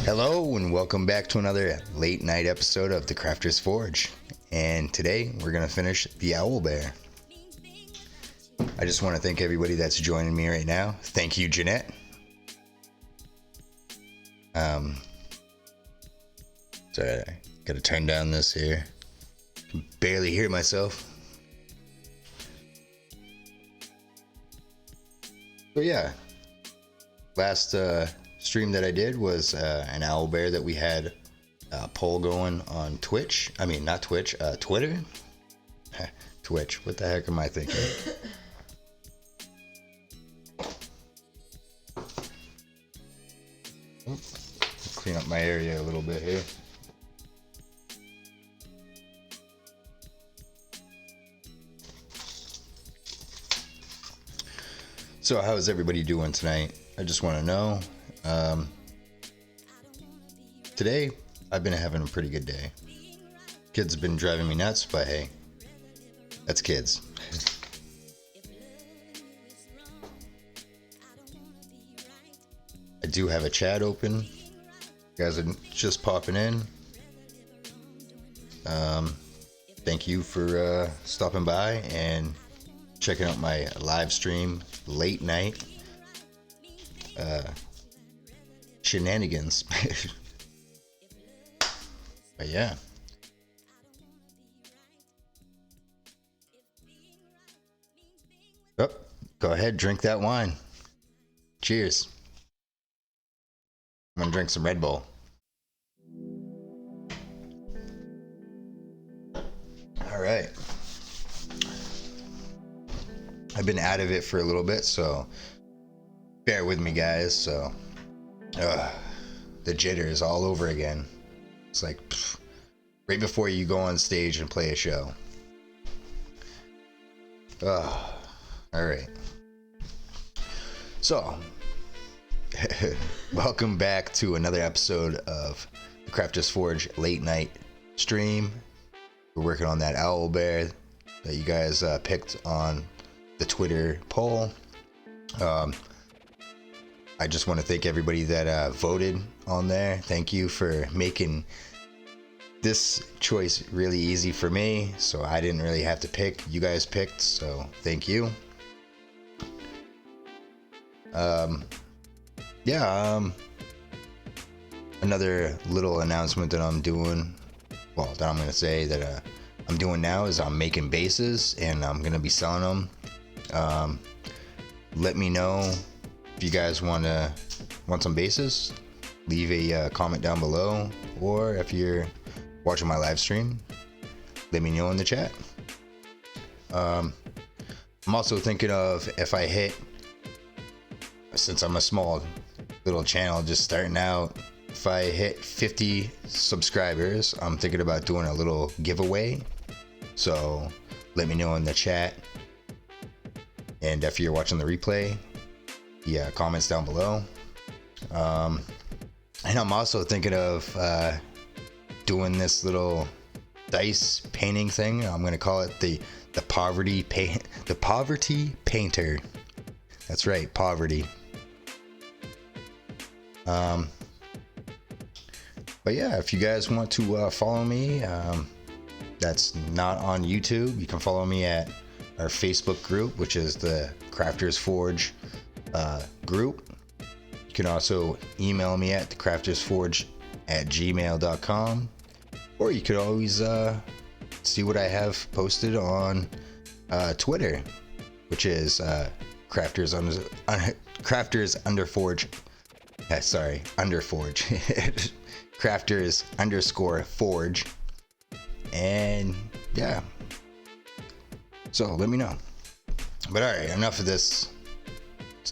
Hello and welcome back to another late night episode of the Crafter's Forge. And today we're going to finish the Owlbear. I just want to thank everybody that's joining me right now. Thank you, Jeanette. Sorry, I gotta turn down this here. I can barely hear myself. But yeah, last stream that I did was an Owlbear that we had a poll going on Twitch. I mean, not Twitch, Twitter. Twitch. What the heck am I thinking? Clean up my area a little bit here. So how's everybody doing tonight? I just want to know. Today, I've been having a pretty good day. Kids have been driving me nuts, but hey, that's kids. I do have a chat open. You guys are just popping in. Thank you for stopping by and checking out my live stream late night shenanigans. But yeah. Oh, go ahead, drink that wine. Cheers. I'm gonna drink some Red Bull. All right. I've been out of it for a little bit, so bear with me, guys. So, the jitters all over again. It's like right before you go on stage and play a show. All right. So, welcome back to another episode of the Crafter's Forge late night stream. We're working on that Owlbear that you guys picked on the Twitter poll. I just want to thank everybody that voted on there. Thank you for making this choice really easy for me, so I didn't really have to pick. You guys picked, so thank you. Another little announcement that I'm doing, that I'm going to say that I'm doing now is I'm making bases and I'm going to be selling them. Let me know if you guys want some bases. Leave a comment down below, or if you're watching my live stream, let me know in the chat. I'm also thinking of, if I hit, since I'm a small little channel just starting out, if I hit 50 subscribers, I'm thinking about doing a little giveaway. So let me know in the chat. And if you're watching the replay, yeah, comments down below. And I'm also thinking of doing this little dice painting thing. I'm gonna call it the poverty painter. That's right, poverty. But yeah, if you guys want to follow me, that's not on YouTube, you can follow me at our Facebook group, which is the Crafter's Forge group. You can also email me at thecraftersforge@gmail.com, or you could always see what I have posted on Twitter, which is Crafters_Forge. Crafters_Forge. And yeah. So let me know. But alright, enough of this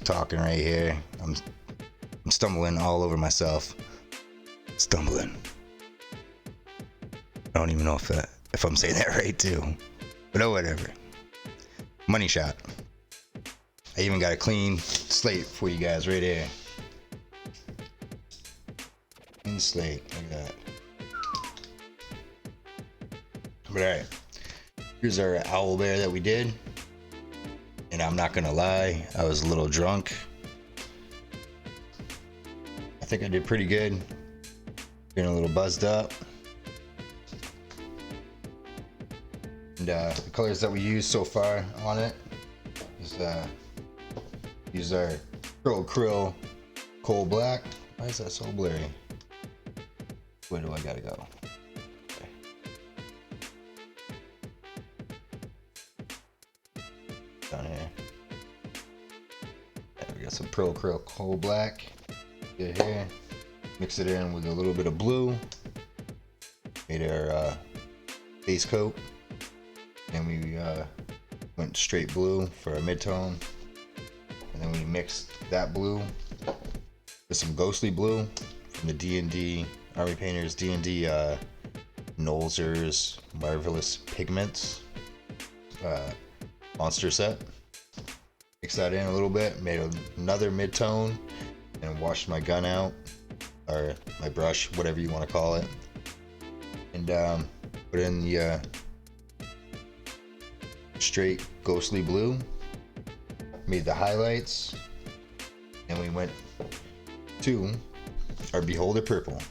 talking right here. I'm stumbling all over myself. Stumbling. I don't even know if I'm saying that right too. But oh, whatever. Money shot. I even got a clean slate for you guys right here. Clean slate. Look at that. But alright. Here's our Owlbear that we did. And I'm not gonna lie, I was a little drunk. I think I did pretty good. Getting a little buzzed up. And the colors that we use so far on it is these are Krill Coal Black. Why is that so blurry? Where do I gotta go? Okay. Down here. Yeah, we got some Krill Coal Black. Get here. Mix it in with a little bit of blue. Made our base coat. And we went straight blue for a mid-tone. And then we mixed that blue with some ghostly blue from the D&D Army Painters D&D Nolzur's Marvelous Pigments monster set. Mixed that in a little bit, made another mid-tone, and washed my gun out, or my brush, whatever you want to call it. And put in the straight ghostly blue, made the highlights, and we went to our Beholder Purple.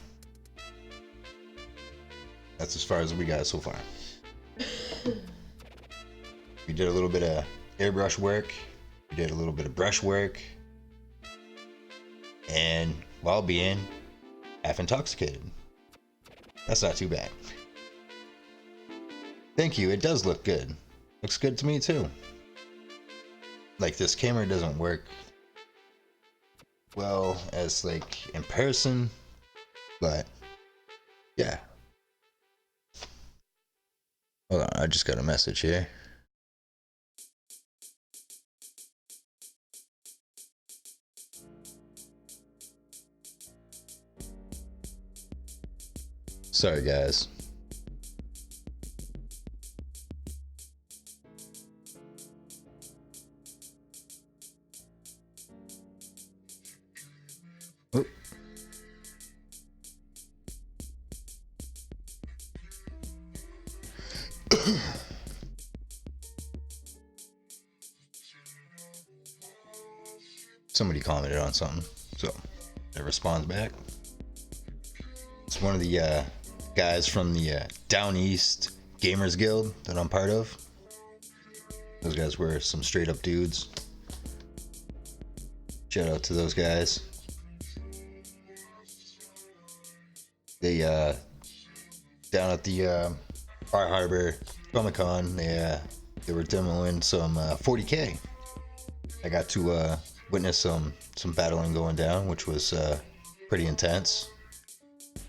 That's as far as we got so far. We did a little bit of airbrush work, we did a little bit of brush work, and while being half intoxicated. That's not too bad. Thank you, it does look good. Looks good to me too. Like, this camera doesn't work well as like in person, but yeah. Hold on, I just got a message here. Sorry guys. Oop. Somebody commented on something, so it responds back. It's one of the guys from the Down East Gamers Guild that I'm part of. Those guys were some straight up dudes. Shout out to those guys. They down at the Bar Harbor Comic Con, they were demoing some 40K. I got to witness some battling going down, which was pretty intense.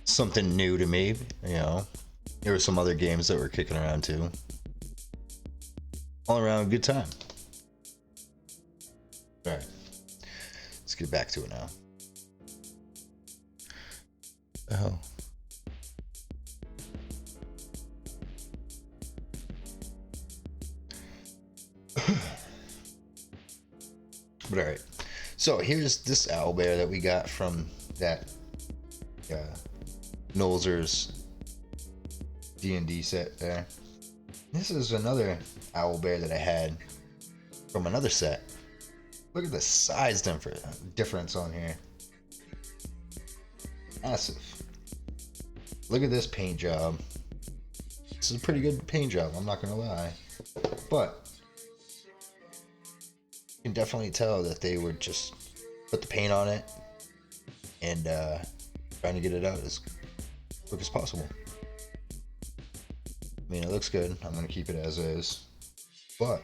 Something new to me, you know. There were some other games that were kicking around too. All around good time. All right, let's get back to it now. Oh. But all right, so here's this owlbear that we got from that Nolzur's D&D set there. This is another owlbear that I had from another set. Look at the size difference on here. Massive. Look at this paint job. This is a pretty good paint job, I'm not gonna lie. But you can definitely tell that they would just put the paint on it and trying to get it out as quick as possible. I mean, it looks good. I'm gonna keep it as is, but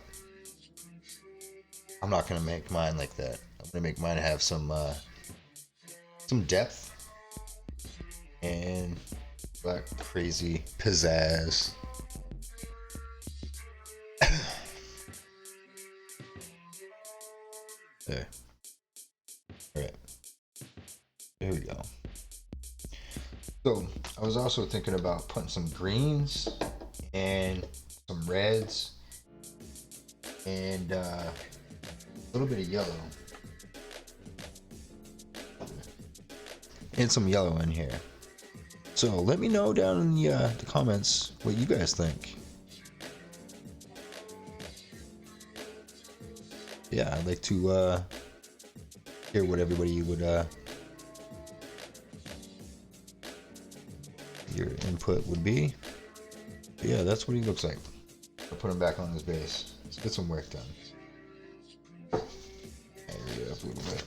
I'm not gonna make mine like that. I'm gonna make mine have some depth and that crazy pizzazz. There. Alright. There we go. So, I was also thinking about putting some greens and some reds and a little bit of yellow. And some yellow in here. So, let me know down in the comments what you guys think. Yeah, I'd like to hear what everybody would your input would be. But yeah, that's what he looks like. I'll put him back on his base. Let's get some work done. There it is a little bit.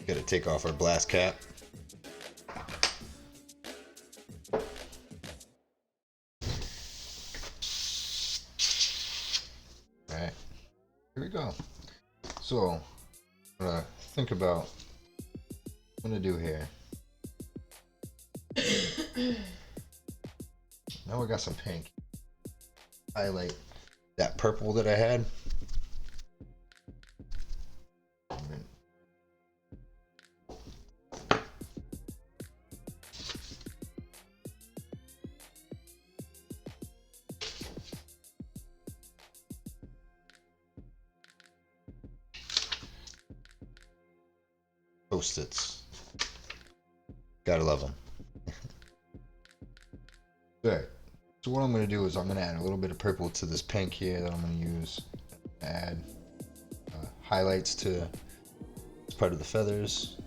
Gotta take off our blast cap. Alright, here we go. So, I'm gonna think about what I'm gonna do here. Now we got some pink. Highlight that purple that I had. Post-its. Gotta love them. Alright, so what I'm going to do is I'm going to add a little bit of purple to this pink here that I'm going to use. Add highlights to this part of the feathers.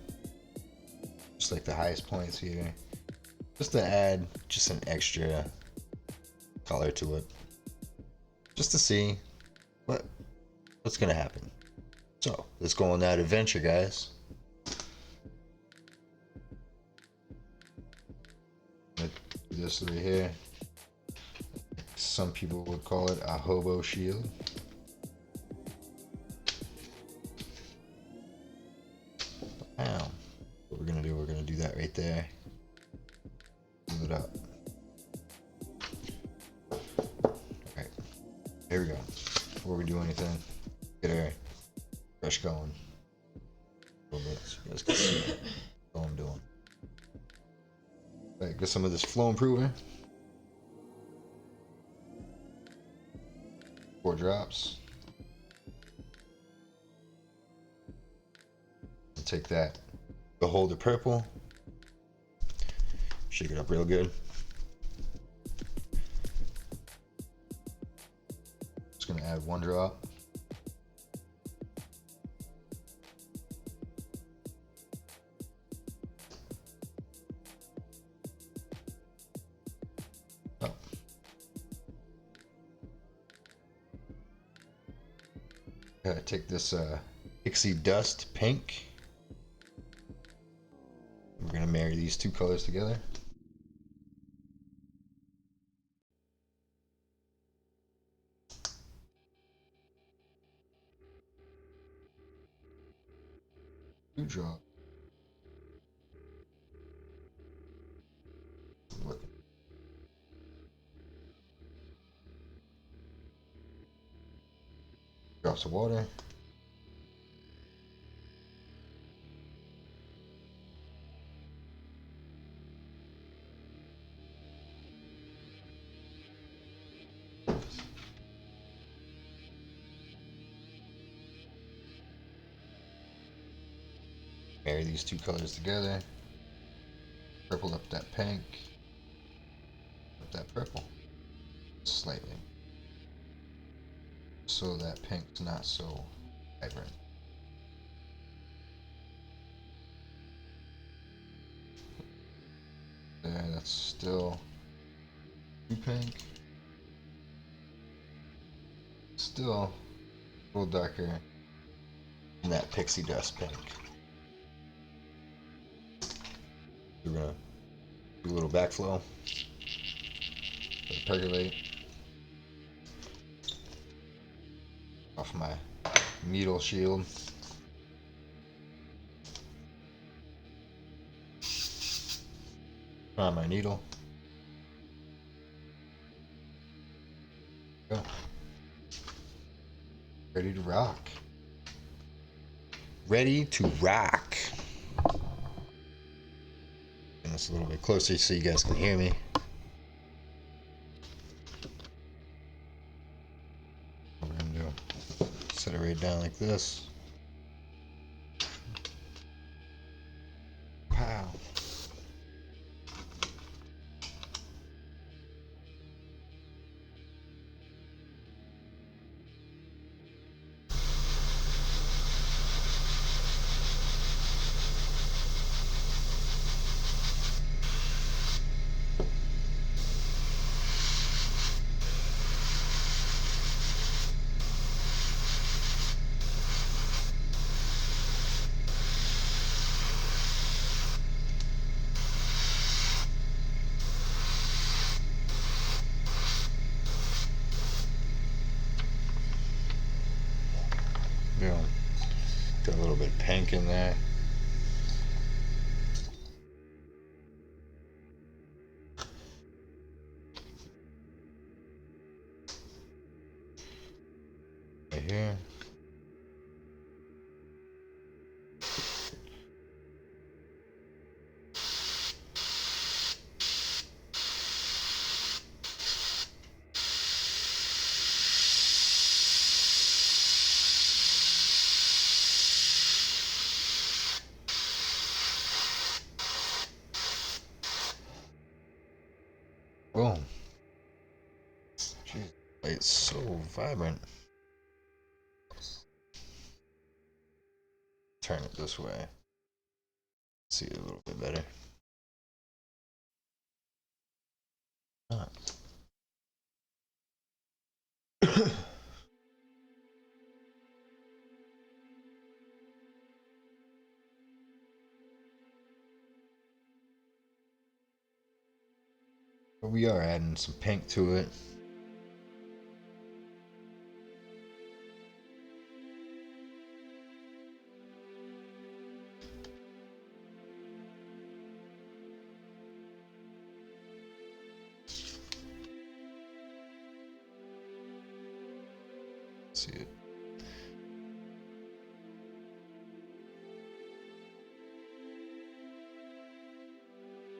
Just like the highest points here. Just to add just an extra color to it. Just to see what's going to happen. So, let's go on that adventure, guys. This right here, some people would call it a hobo shield. Wow. What we're gonna do that right there. Move it up. Alright, here we go. Before we do anything, get our brush going a little bit so you guys can see what I'm doing. Alright, get some of this flow improver. 4 drops. Take that, behold the purple, shake it up real good. Just gonna add 1 drop. Take this pixie dust pink. We're gonna marry these 2 colors together. Two drop. Drops of water. Marry these 2 colors together. Purple up that pink. Up that purple. Slightly. So that pink's not so vibrant. There, that's still too pink. Still a little darker than that pixie dust pink. We're gonna do a little backflow. Percolate. Off my needle shield. On my needle. Go. Ready to rock. Ready to rock. Bring this a little bit closer so you guys can hear me. What we're gonna do, set it right down like this. Wow. Boom. Got a little bit of pink in there. Right here. Boom. Jeez, it's so vibrant. Turn it this way. See it a little bit better. Ah. But we are adding some pink to it. See it.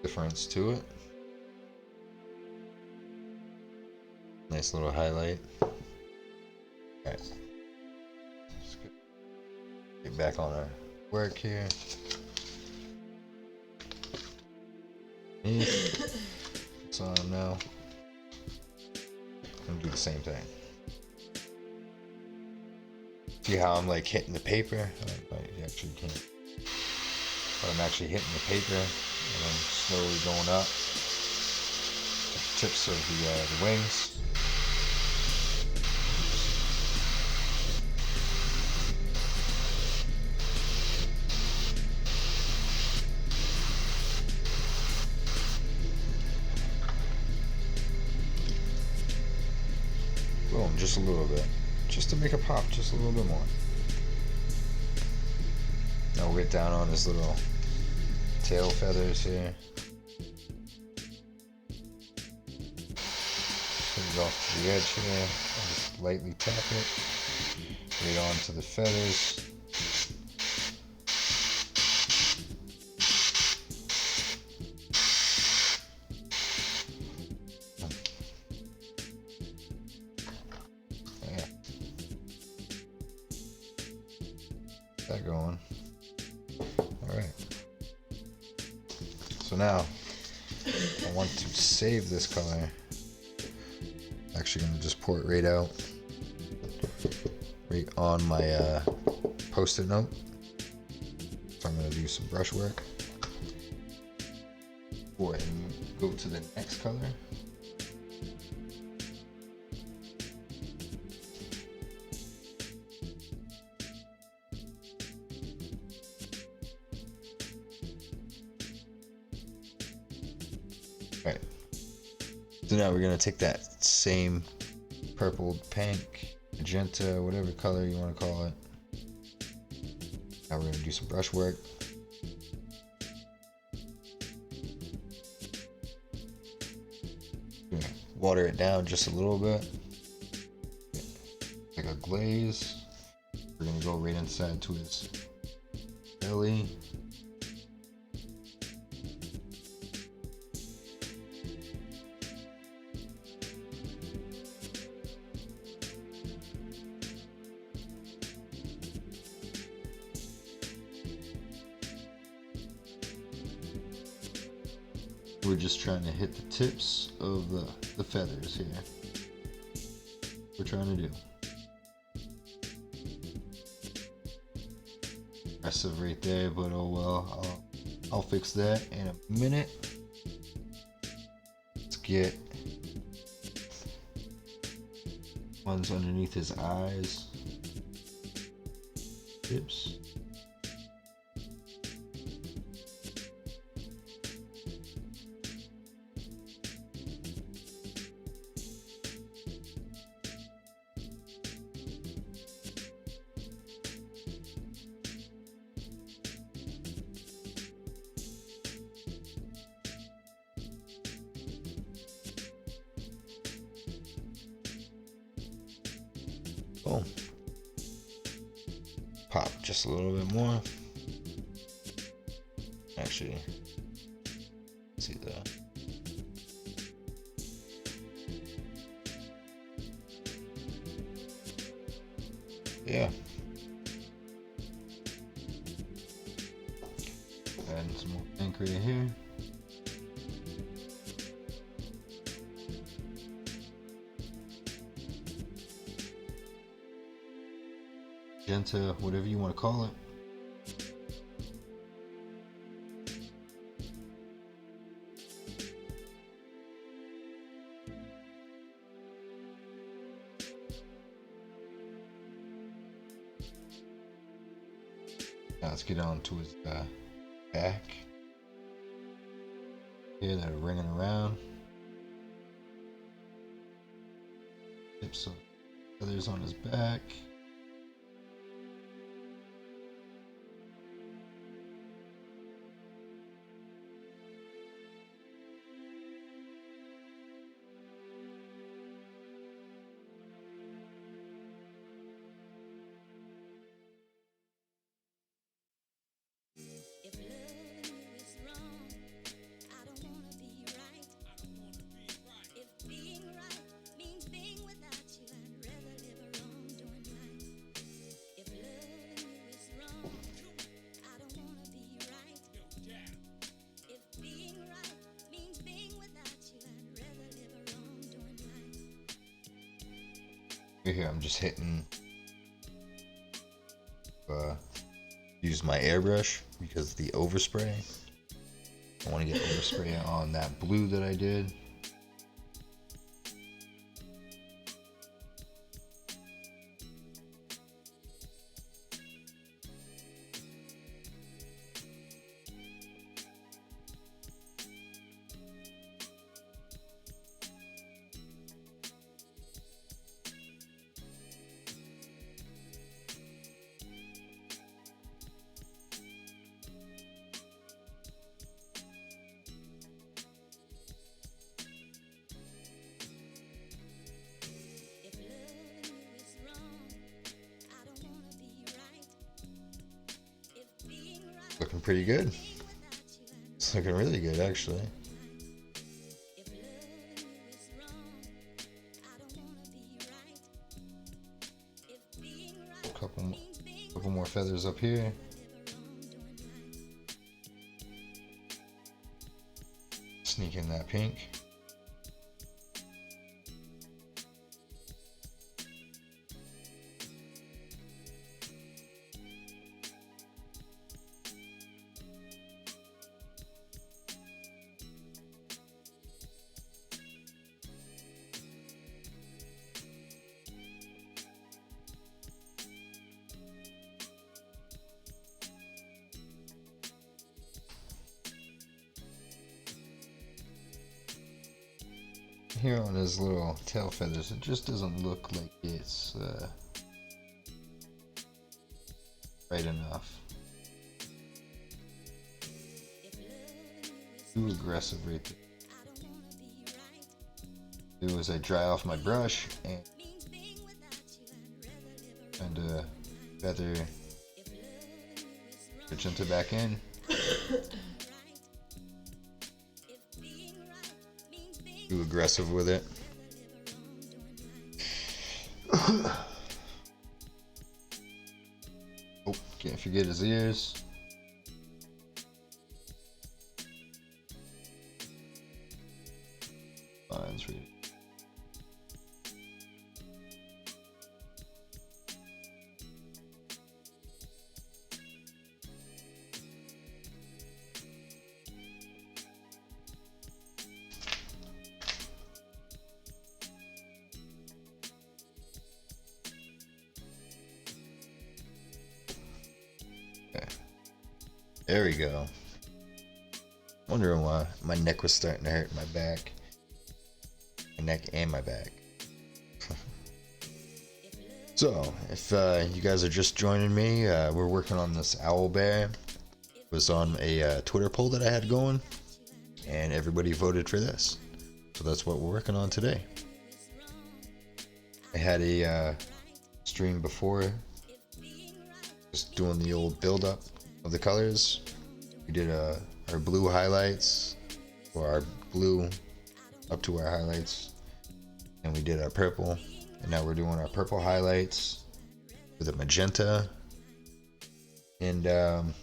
Difference to it. Nice little highlight. Alright. Get back on our work here. It's on now. I'm gonna do the same thing. See how I'm like hitting the paper? I actually can't. But I'm actually hitting the paper and I'm slowly going up the tips of the wings. Boom, just a little bit. Just to make it pop just a little bit more. Now we'll get down on his little tail feathers here. Put it off to the edge here. I'll just lightly tap it. Right onto the feathers. Yeah. That going. Alright. So now I want to save this color. Actually gonna just pour it right out. Right on my post-it note. So I'm gonna do some brush work. Go ahead and go to the next color. Alright. So now we're gonna take that same purple, pink, magenta, whatever color you want to call it. Now we're gonna do some brush work. Water it down just a little bit. Like a glaze. We're gonna go right inside to his belly. We're just trying to hit the tips of the feathers here. We're trying to do. Aggressive right there, but oh well. I'll fix that in a minute. Let's get ones underneath his eyes. Tips. Boom. Pop just a little bit more. Actually, let's see that. Yeah. Adding some more ink right here. Magenta, whatever you want to call it. Now let's get on to his back. Here they're ringing around. Tips of feathers on his back. Here I'm just hitting use my airbrush because the overspray. I want to get overspray on that blue that I did. Looking pretty good. It's looking really good, actually. A couple more feathers up here. Sneak in that pink. Here on his little tail feathers, it just doesn't look like it's right enough. Too aggressive right there. Do is I dry off my brush and feather magenta back in. Too aggressive with it. Oh, can't forget his ears. Lines right. There we go. Wondering why my neck was starting to hurt, my back. My neck and my back. So, if you guys are just joining me, we're working on this Owlbear. It was on a Twitter poll that I had going, and everybody voted for this. So that's what we're working on today. I had a stream before, just doing the old build up of the colors. We did our blue highlights, or our blue up to our highlights, and we did our purple, and now we're doing our purple highlights with a magenta, and then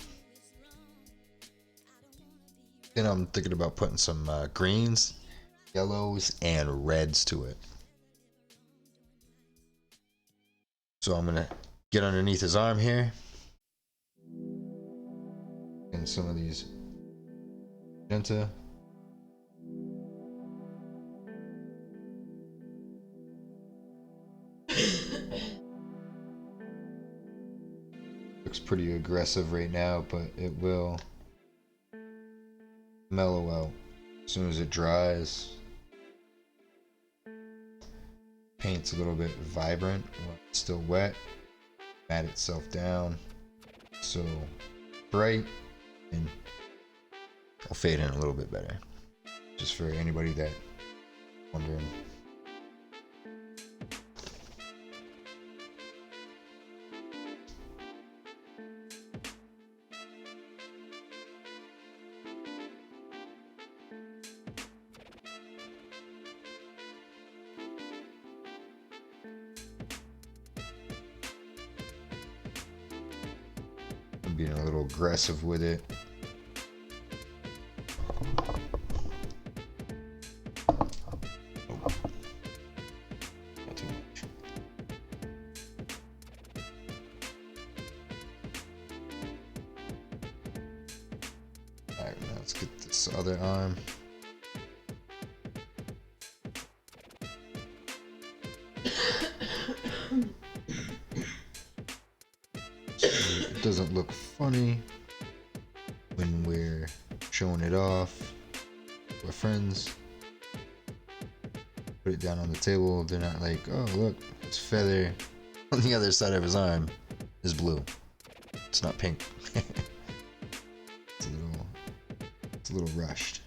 I'm thinking about putting some greens, yellows, and reds to it. So I'm gonna get underneath his arm here, and some of these magenta. Looks pretty aggressive right now, but it will mellow out as soon as it dries. Paint's a little bit vibrant when it's still wet. Mat itself down so bright, and I'll fade in a little bit better. Just for anybody that wondering. I'm being a little aggressive with it. Alright, now let's get this other arm. So it doesn't look funny when we're showing it off to our friends. Put it down on the table. They're not like, oh look, his feather on the other side of his arm is blue. It's not pink. It's a little rushed.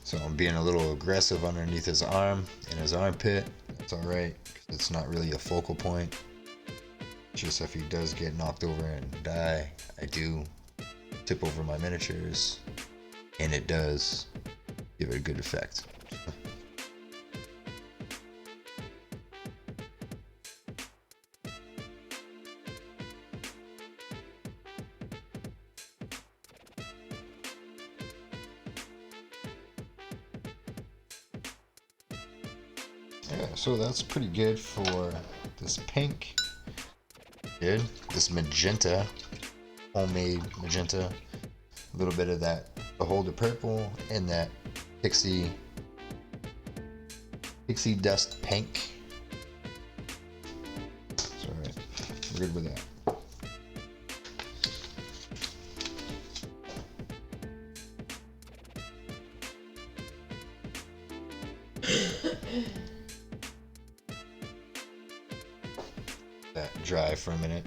So I'm being a little aggressive underneath his arm and his armpit. That's alright, because it's not really a focal point. Just if he does get knocked over and die, I do tip over my miniatures, and it does give it a good effect. Yeah, so that's pretty good for this pink. Good. This magenta, homemade magenta. A little bit of that beholder purple and that pixie dust pink. It's alright. We're good with that. That dry for a minute.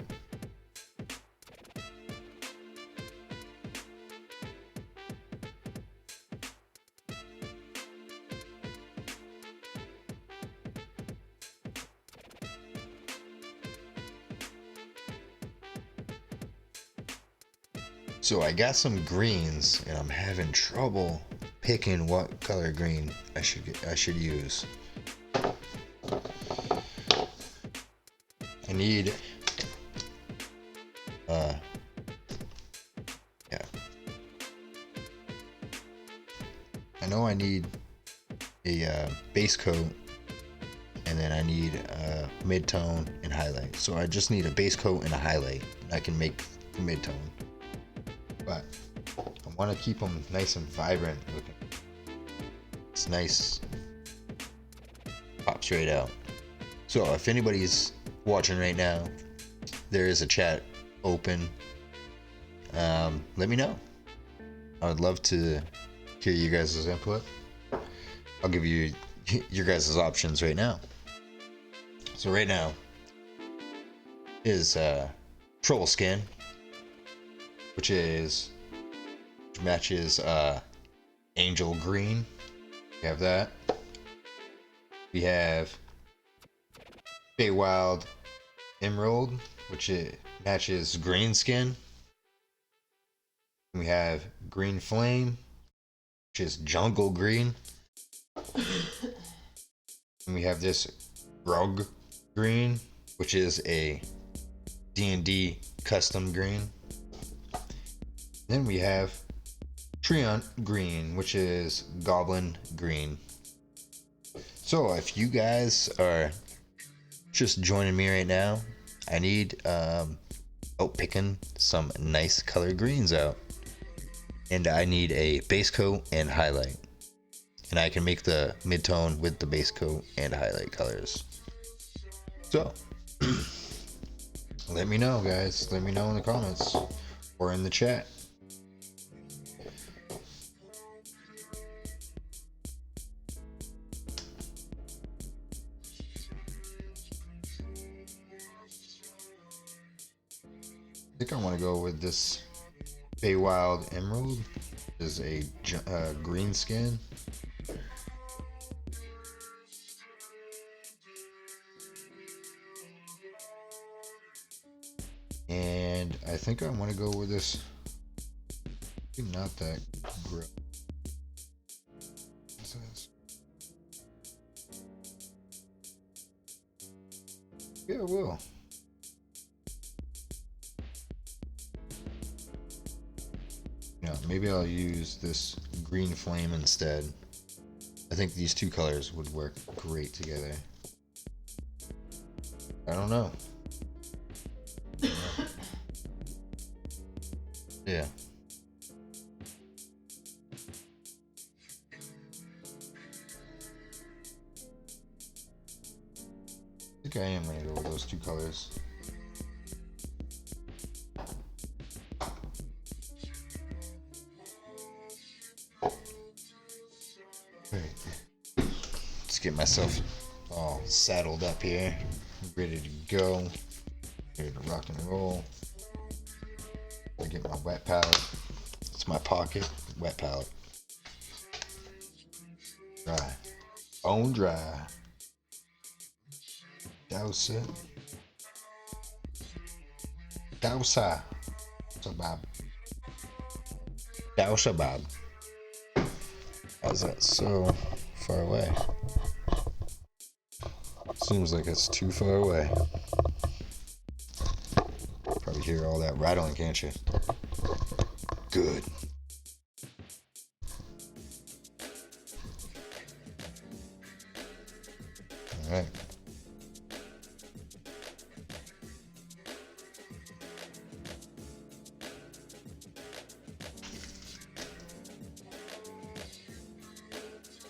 So I got some greens and I'm having trouble picking what color green I should use. I need yeah. I know I need a base coat, and then I need a mid-tone and highlight. So I just need a base coat and a highlight, and I can make the mid-tone. But I want to keep them nice and vibrant looking. It's nice, pops right out. So if anybody's watching right now, there is a chat open. Let me know. I would love to hear you guys' input. I'll give you your guys' options right now. So right now is troll skin, which matches angel green. We have that. We have Feywild Emerald, which it matches green skin. We have Green Flame, which is jungle green. And we have this Grug green, which is a D&D custom green. Then we have Treant green, which is goblin green. So if you guys are just joining me right now, I need picking some nice color greens out. And I need a base coat and highlight. And I can make the mid-tone with the base coat and highlight colors. So, let me know, guys. Let me know in the comments or in the chat. I think I want to go with this Feywild Emerald. Is a green skin. And I think I want to go with this. Not that gray. What's this? Yeah, I will. Yeah, maybe I'll use this green flame instead. I think these two colors would work great together. I don't know. Yeah. I think I am gonna go with those two colors. Let's get myself all saddled up here, ready to go, ready to rock and roll. I get my wet palette. It's my pocket wet palette. Dry, bone dry. Douse it. Dousa. Sabab. Dousabab. How's that so far away? Seems like it's too far away. Probably hear all that rattling, can't you? Good. All right.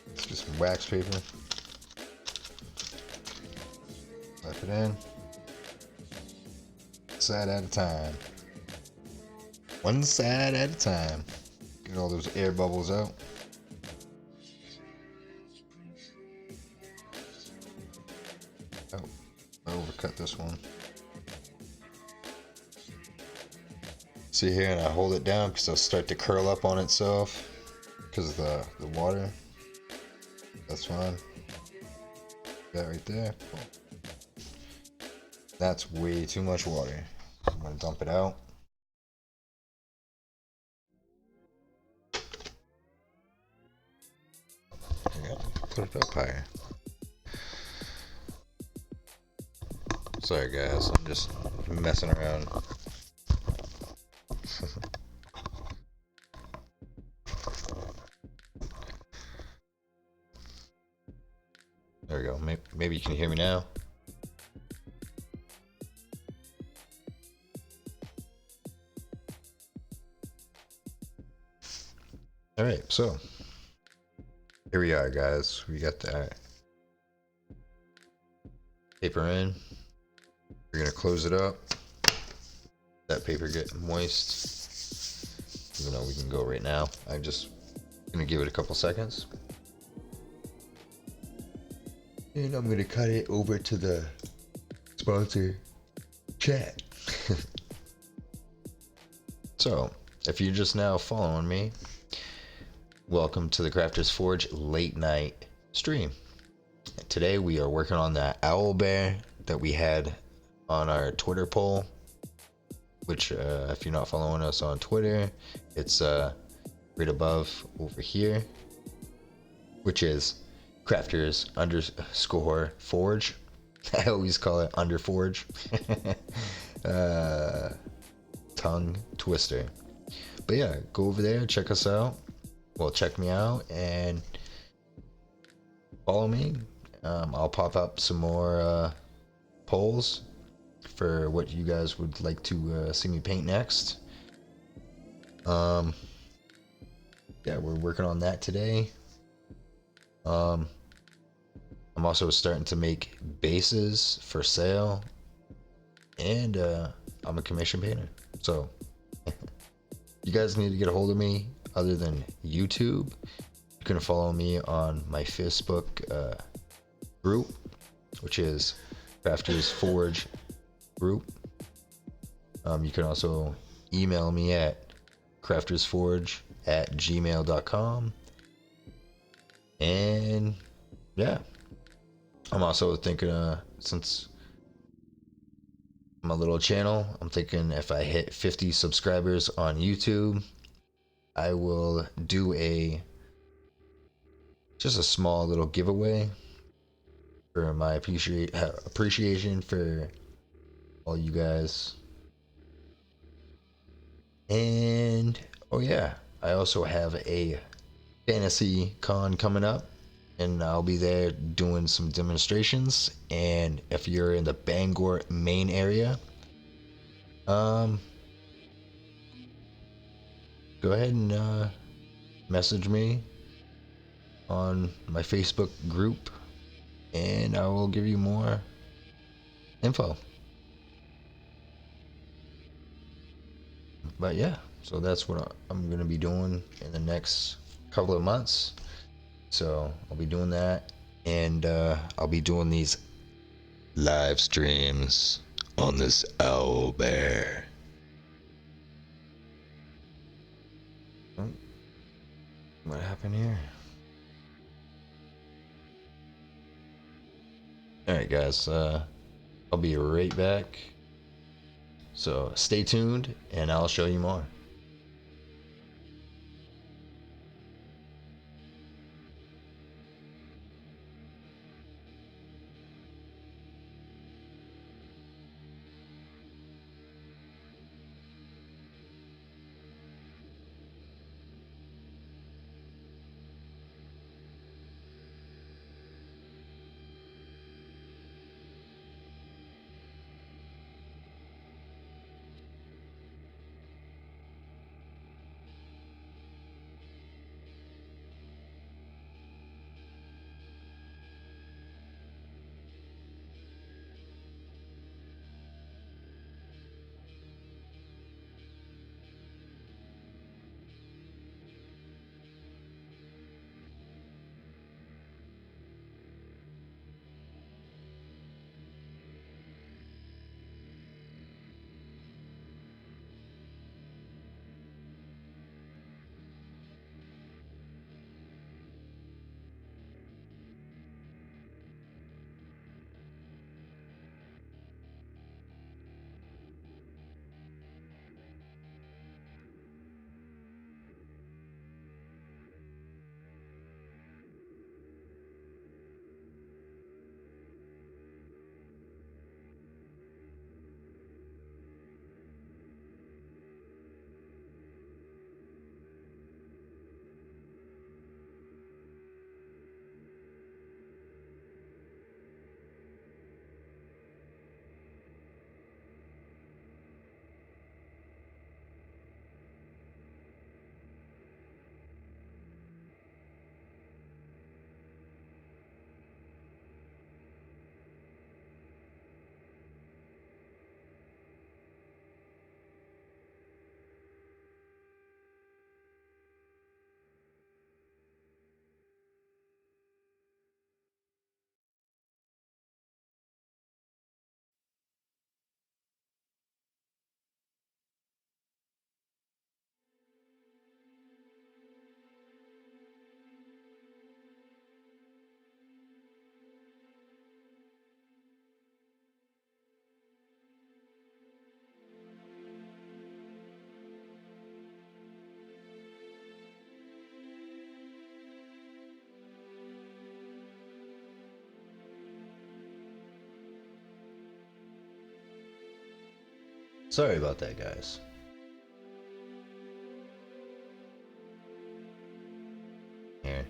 Let's get some wax paper. Slap it in. Side at a time. One side at a time. Get all those air bubbles out. Oh, I overcut this one. See here, and I hold it down because it'll start to curl up on itself because of the water. That's fine. That right there. Cool. That's way too much water. I'm gonna dump it out. Put it up higher. Sorry guys, I'm just messing around. There we go. Maybe you can hear me now. All right, so here we are, guys. We got that. paper in. We're gonna close it up. That paper get moist. Even though we can go right now. I'm just gonna give it a couple seconds. And I'm gonna cut it over to the sponsor chat. So, if you're just now following me, welcome to the Crafters Forge late night stream. Today we are working on that Owlbear that we had on our Twitter poll, which if you're not following us on Twitter, it's right above over here, which is Crafters_Forge. I always call it Underforge. Tongue twister. But yeah, go over there, check us out. Well, check me out and follow me. I'll pop up some more polls for what you guys would like to see me paint next. Yeah, we're working on that today. I'm also starting to make bases for sale, and I'm a commission painter. So you guys need to get a hold of me other than YouTube. You can follow me on my Facebook group, which is Crafters Forge group. You can also email me at craftersforge@gmail.com. And yeah, I'm also thinking, since my little channel, I'm thinking if I hit 50 subscribers on YouTube, I will do just a small little giveaway for my appreciation for all you guys. And oh yeah, I also have a fantasy con coming up, and I'll be there doing some demonstrations. And if you're in the Bangor, Maine area, go ahead and message me on my Facebook group, and I will give you more info. But yeah, so that's what I'm gonna be doing in the next couple of months. So I'll be doing that, and I'll be doing these live streams on this Owlbear. Oh, what happened here? Alright guys, I'll be right back. So stay tuned and I'll show you more. Sorry about that, guys. Here.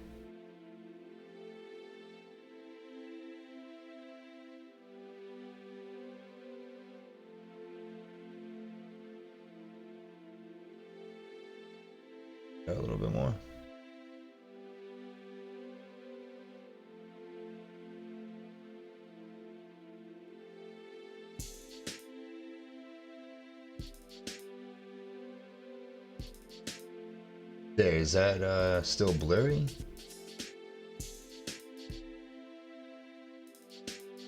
Got a little bit more. There, is that still blurry?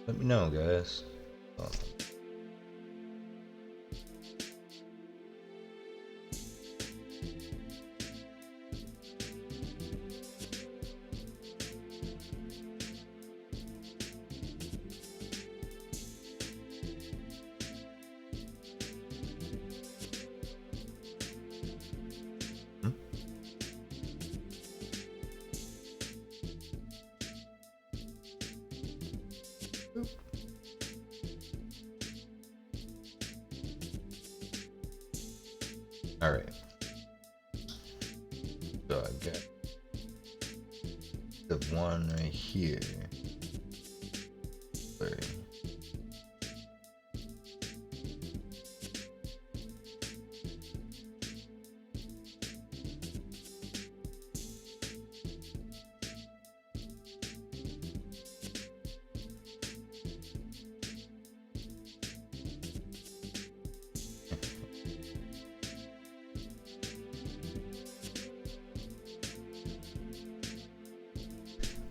Let me know, guys. Oh. Hmm? All right. So I got the one right here. Blurry.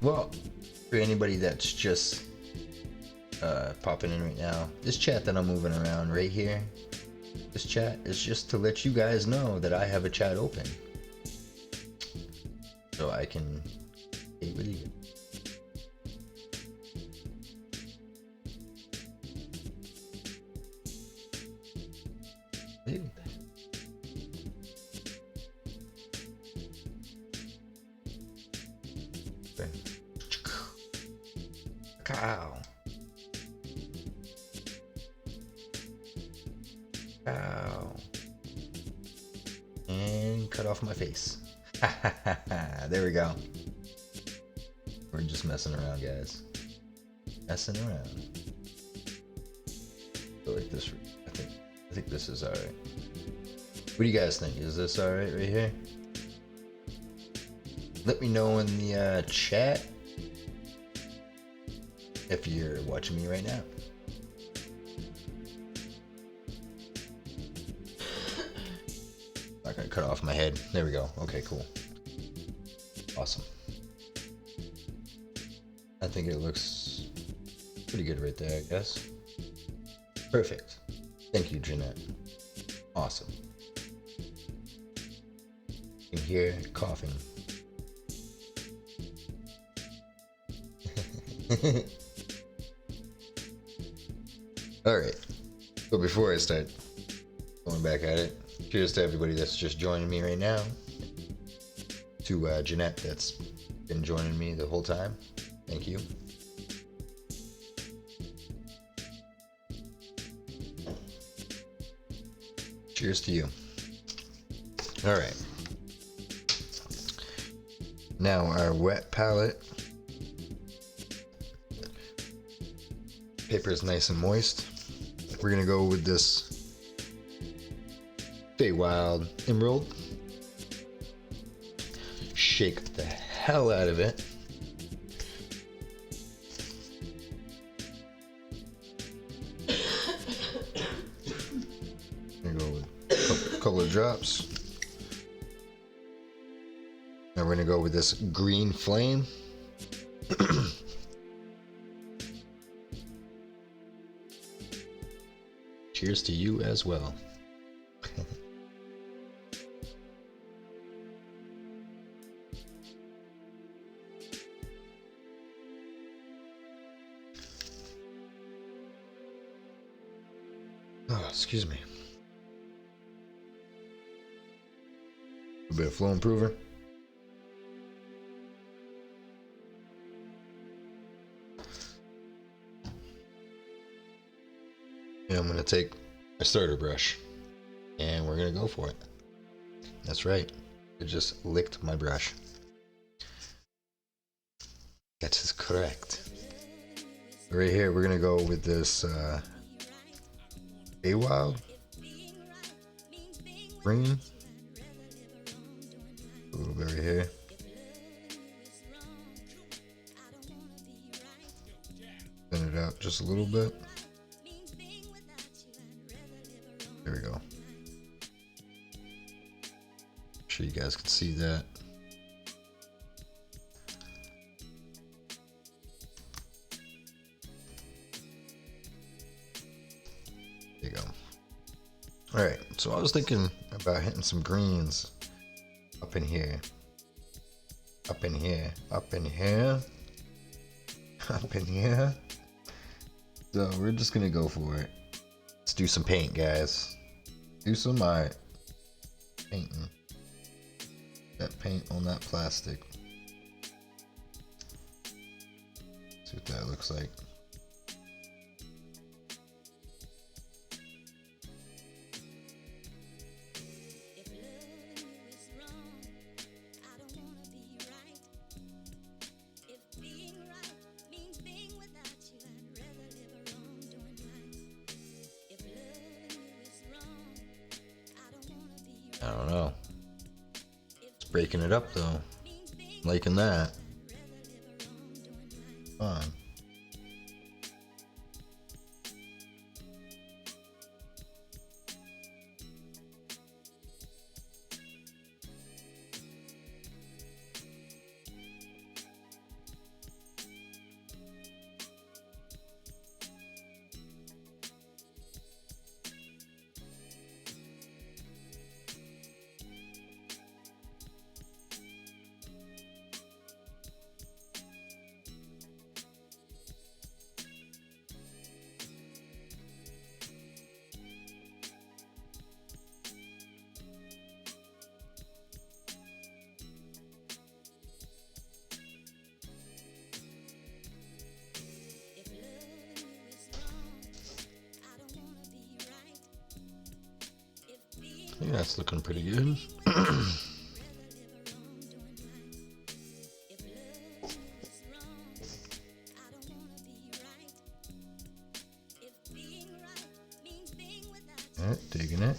Well, for anybody that's just popping in right now, this chat that I'm moving around right here, this chat is just to let you guys know that I have a chat open, so I can stay with you. Hey. Okay. Cow. Cow. And cut off my face. There we go. We're just messing around, guys. Messing around. I feel like this. I think this is alright. What do you guys think? Is this alright right here? Let me know in the chat if you're watching me right now. Not gonna cut off my head. There we go. Okay, cool. Awesome. I think it looks pretty good right there, I guess. Perfect. Thank you, Jeanette. Awesome. You can hear coughing. Alright. So before I start going back at it, cheers to everybody that's just joining me right now. To Jeanette that's been joining me the whole time. Thank you. Cheers to you. Alright. Now our wet palette. Paper is nice and moist. We're gonna go with this Feywild Emerald. Shake the hell out of it. Gonna go with a couple of drops. Now we're gonna go with this Green Flame. Cheers to you as well. Oh, excuse me. A bit of flow improver. And I'm going to take a starter brush. And we're going to go for it. That's right. It just licked my brush. That is correct. Right here, we're going to go with this Wild green. A little bit right here. Thin it out just a little bit. There we go. Make sure you guys can see that. There you go. All right, so I was thinking about hitting some greens up in here. Up in here. Up in here. Up in here. So we're just gonna go for it. Let's do some paint, guys. Do some art. Painting. That paint on that plastic. See what that looks like. I don't know. It's breaking it up though. Liking that. Fun. I think that's looking pretty good. Alright, digging it.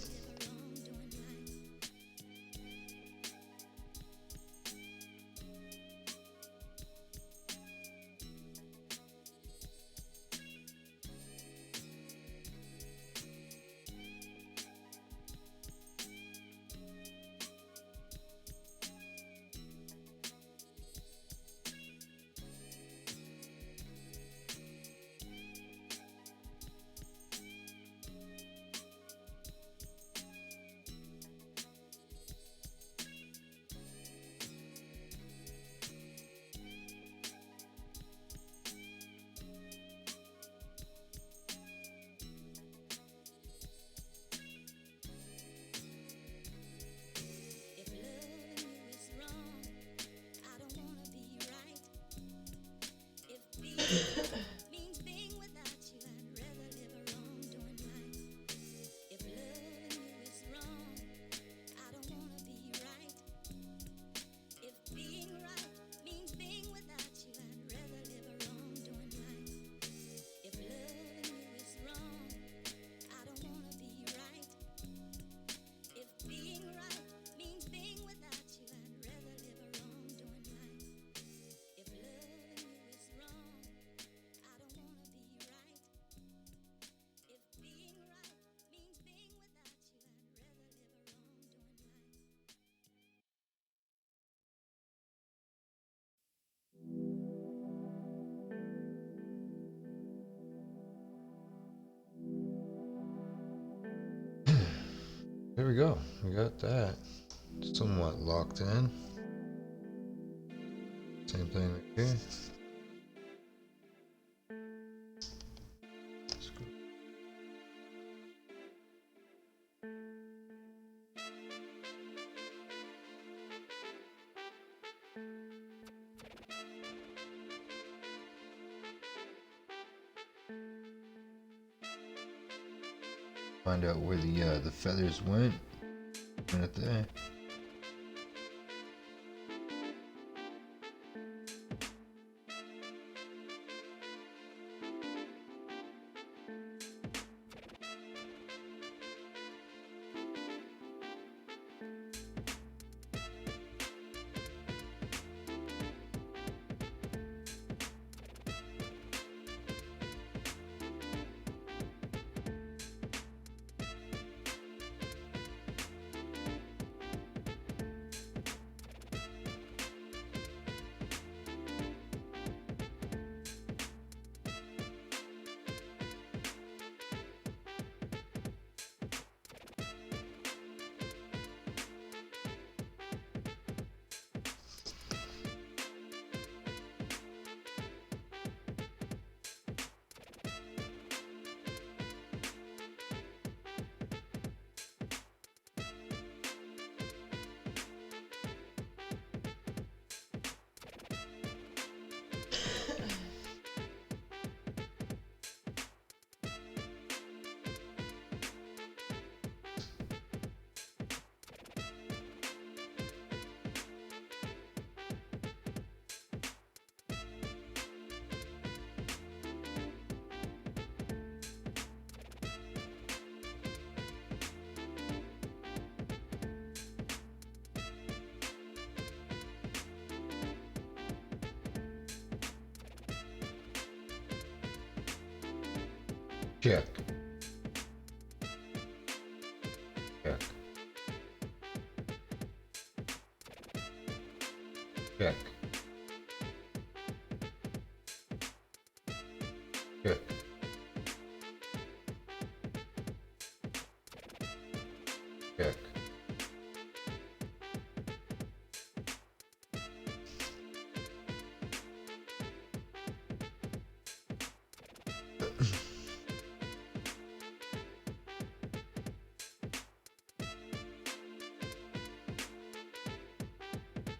There we go. We got that somewhat locked in. Same thing right here. Find out where the feathers went. Put it there. Check. Check. Check. Check. Check.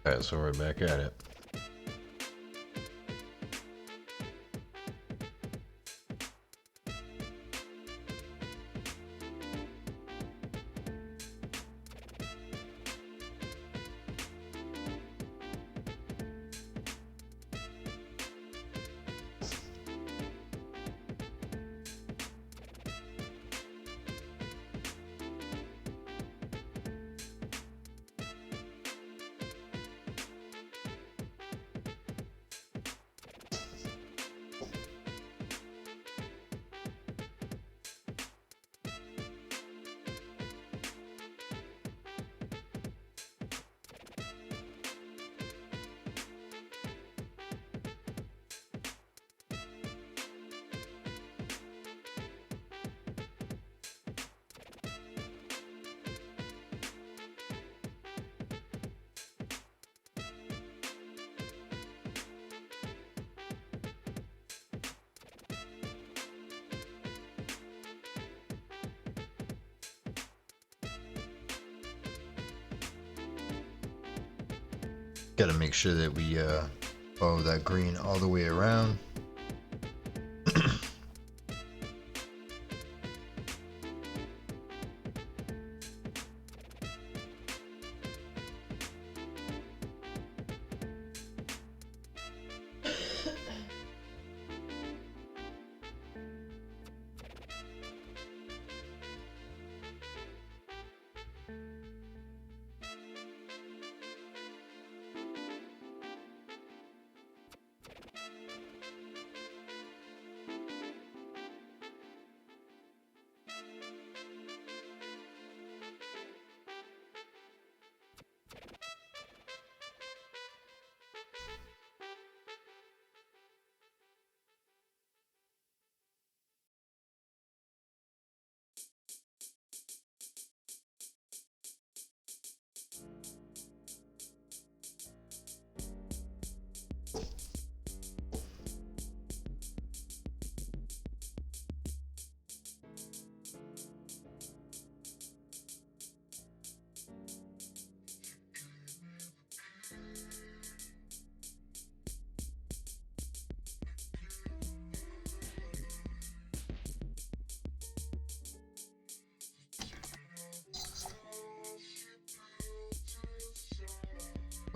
Alright, so we're back at it. Got to make sure that we follow that green all the way around.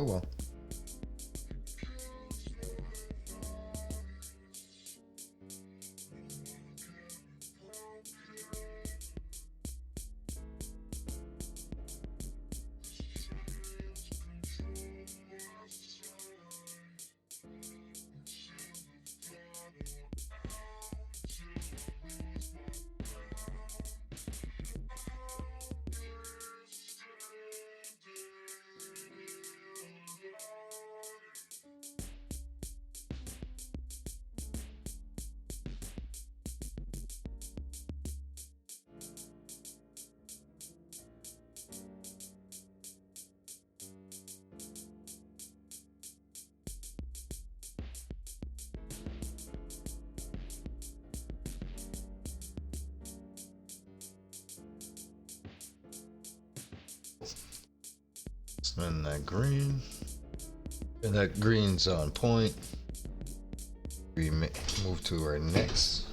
Oh well. Spin that green. And that green's on point. We move to our next.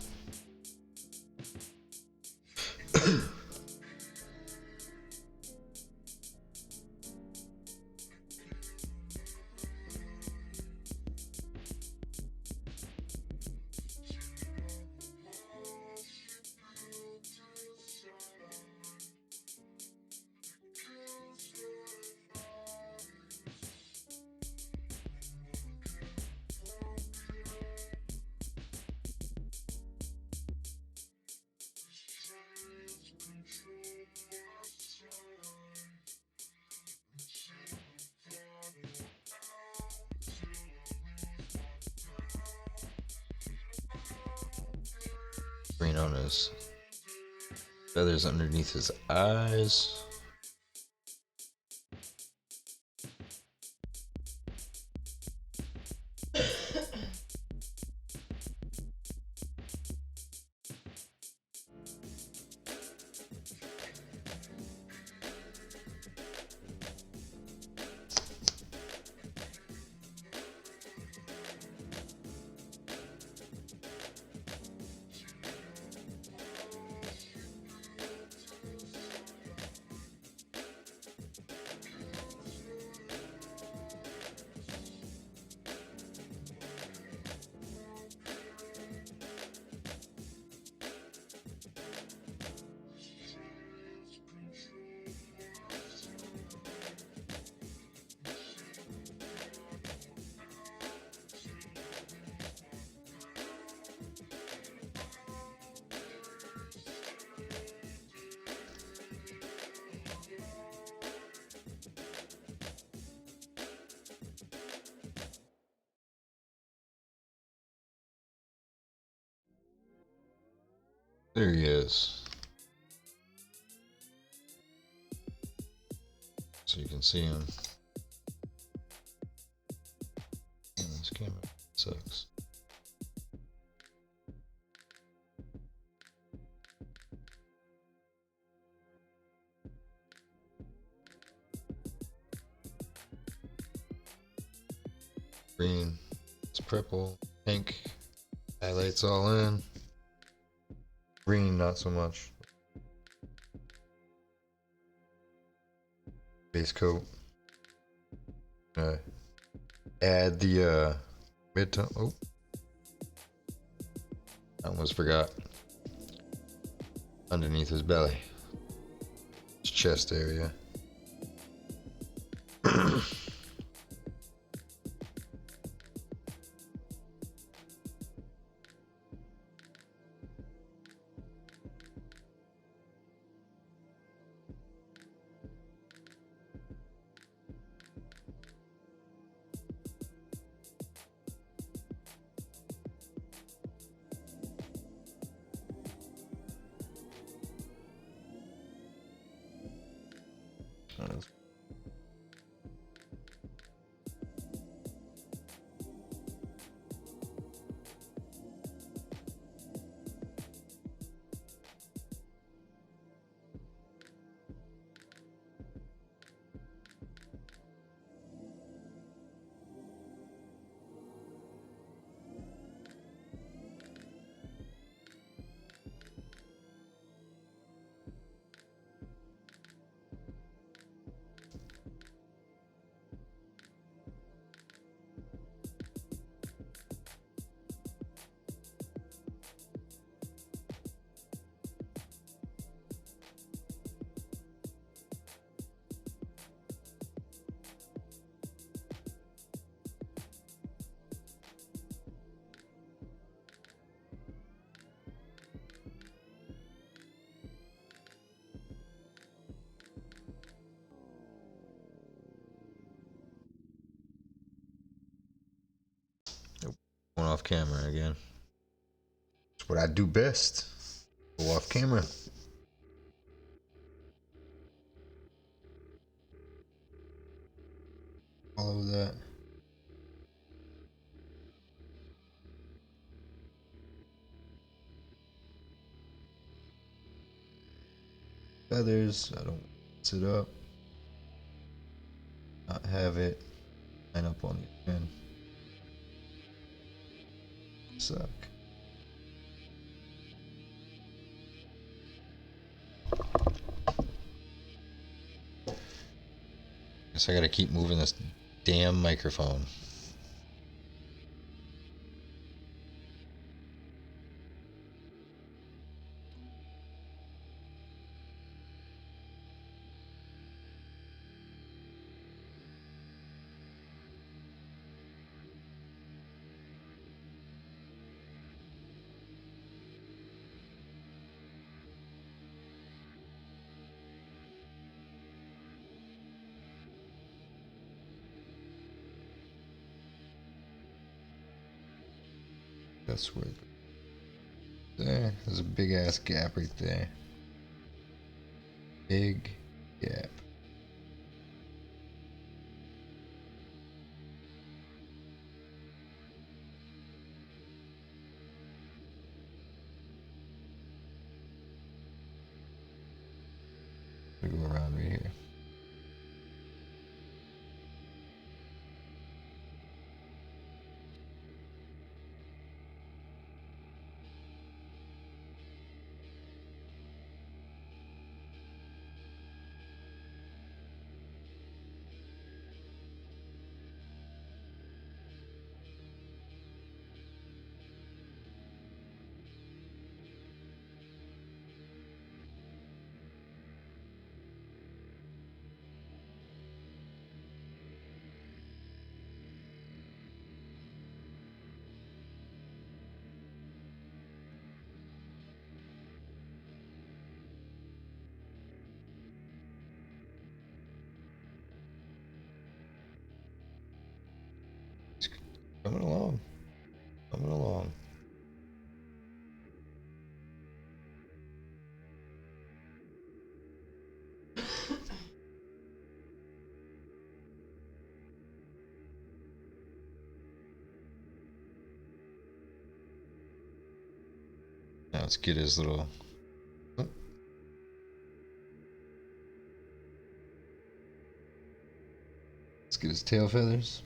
Green on his feathers underneath his eyes. There he is. So you can see him. Man, this camera sucks. Green, it's purple, pink, highlights all in. Green, not so much. Base coat. Add the mid-tone. Oh, I almost forgot. Underneath his belly, his chest area. off camera again. It's what I do best. Go off camera. Follow that. Feathers, I don't mix it up. Not have it line up on the end. Suck. Guess I gotta keep moving this damn microphone. That's where it goes. There's a big ass gap right there. Big gap. We go around right here. Coming along. Coming along. Now let's get his little... Oh. Let's get his tail feathers.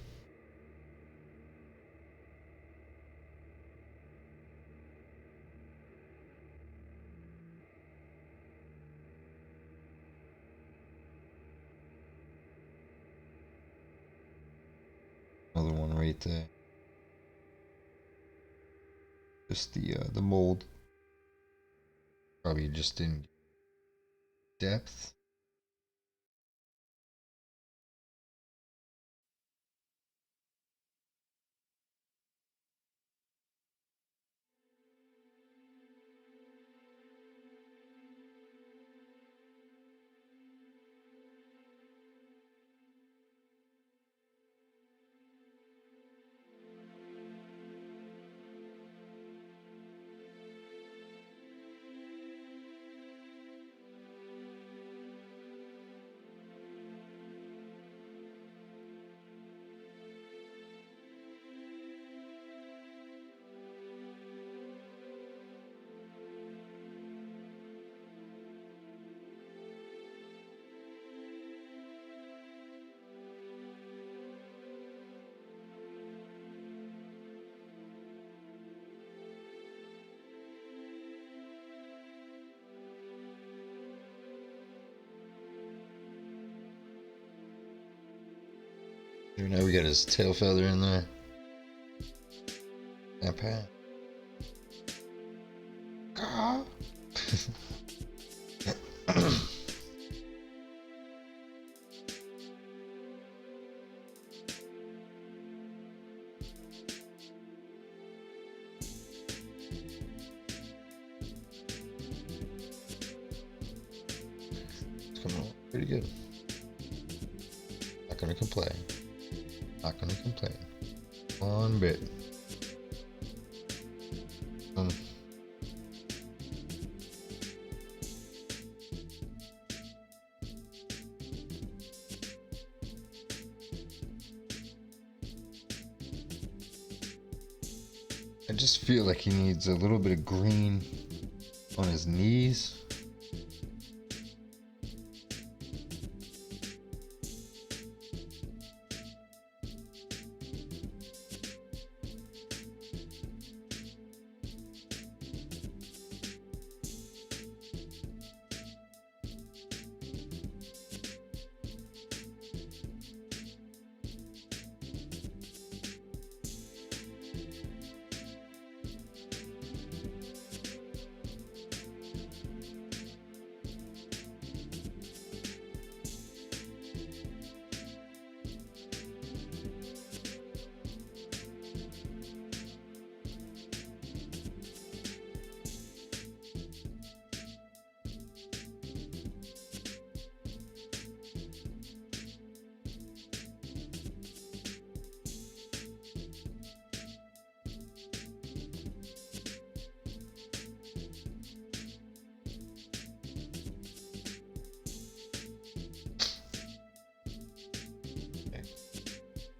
Another one right there. Just the mold. Probably just didn't get depth. Now we got his tail feather in there. That pat. Ah. It's coming along pretty good. Not gonna complain. Not gonna complain. One bit. I just feel like he needs a little bit of green on his knees.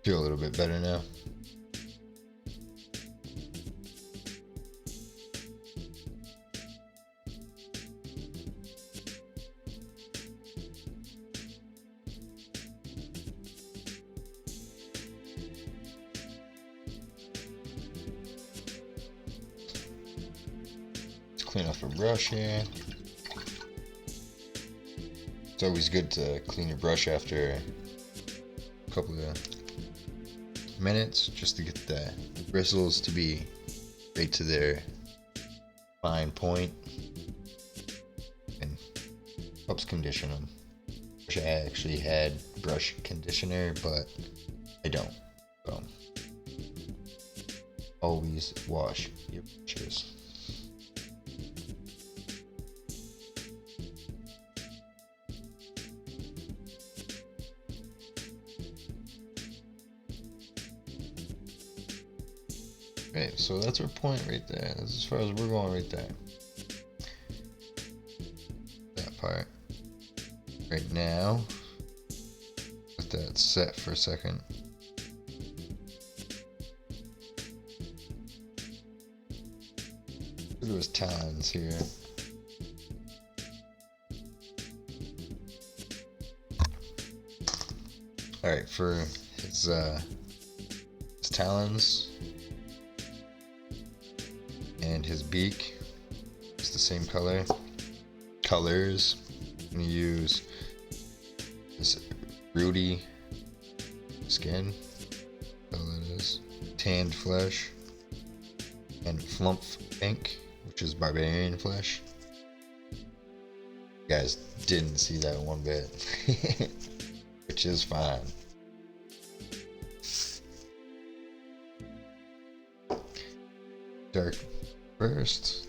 Feel a little bit better now. Let's clean off a brush here. It's always good to clean your brush after a couple of minutes just to get the bristles to be right to their fine point and helps condition them. Wish I actually had brush conditioner, but I don't. So always wash your brushes. Okay, so that's our point right there. That's as far as we're going right there. That part. Right now, let that set for a second. Look at his talons here. Alright, for his talons and his beak, it's the same colors. I'm gonna use this rooty skin, that's all it is, tanned flesh, and flump pink, which is barbarian flesh. You guys didn't see that one bit, which is fine. Dark first.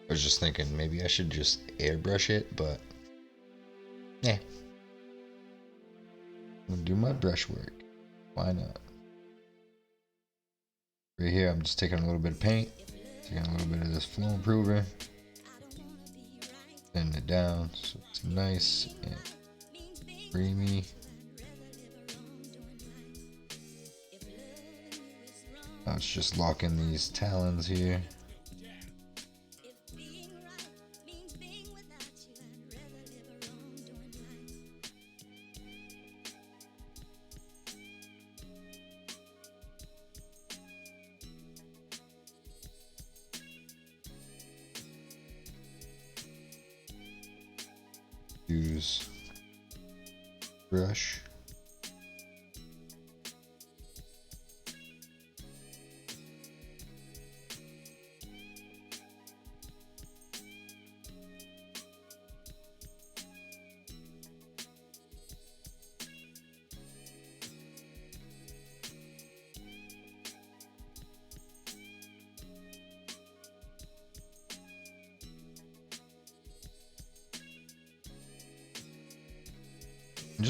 I was just thinking maybe I should just airbrush it, but yeah. I'm gonna do my brush work. Why not? Right here, I'm just taking a little bit of paint, taking a little bit of this flow improver, thinning it down so it's nice and creamy. Now it's just locking these talons here. Use brush.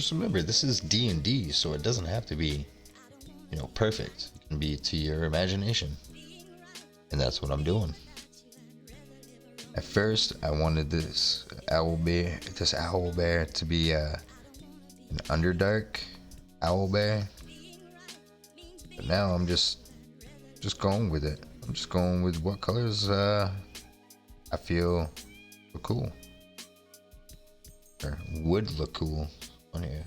just remember, this is D&D, so it doesn't have to be, you know, perfect. It can be to your imagination. And that's what I'm doing. At first, I wanted this owlbear to be an Underdark owlbear. But now I'm just going with it. I'm just going with what colors I feel look cool. Or would look cool on here.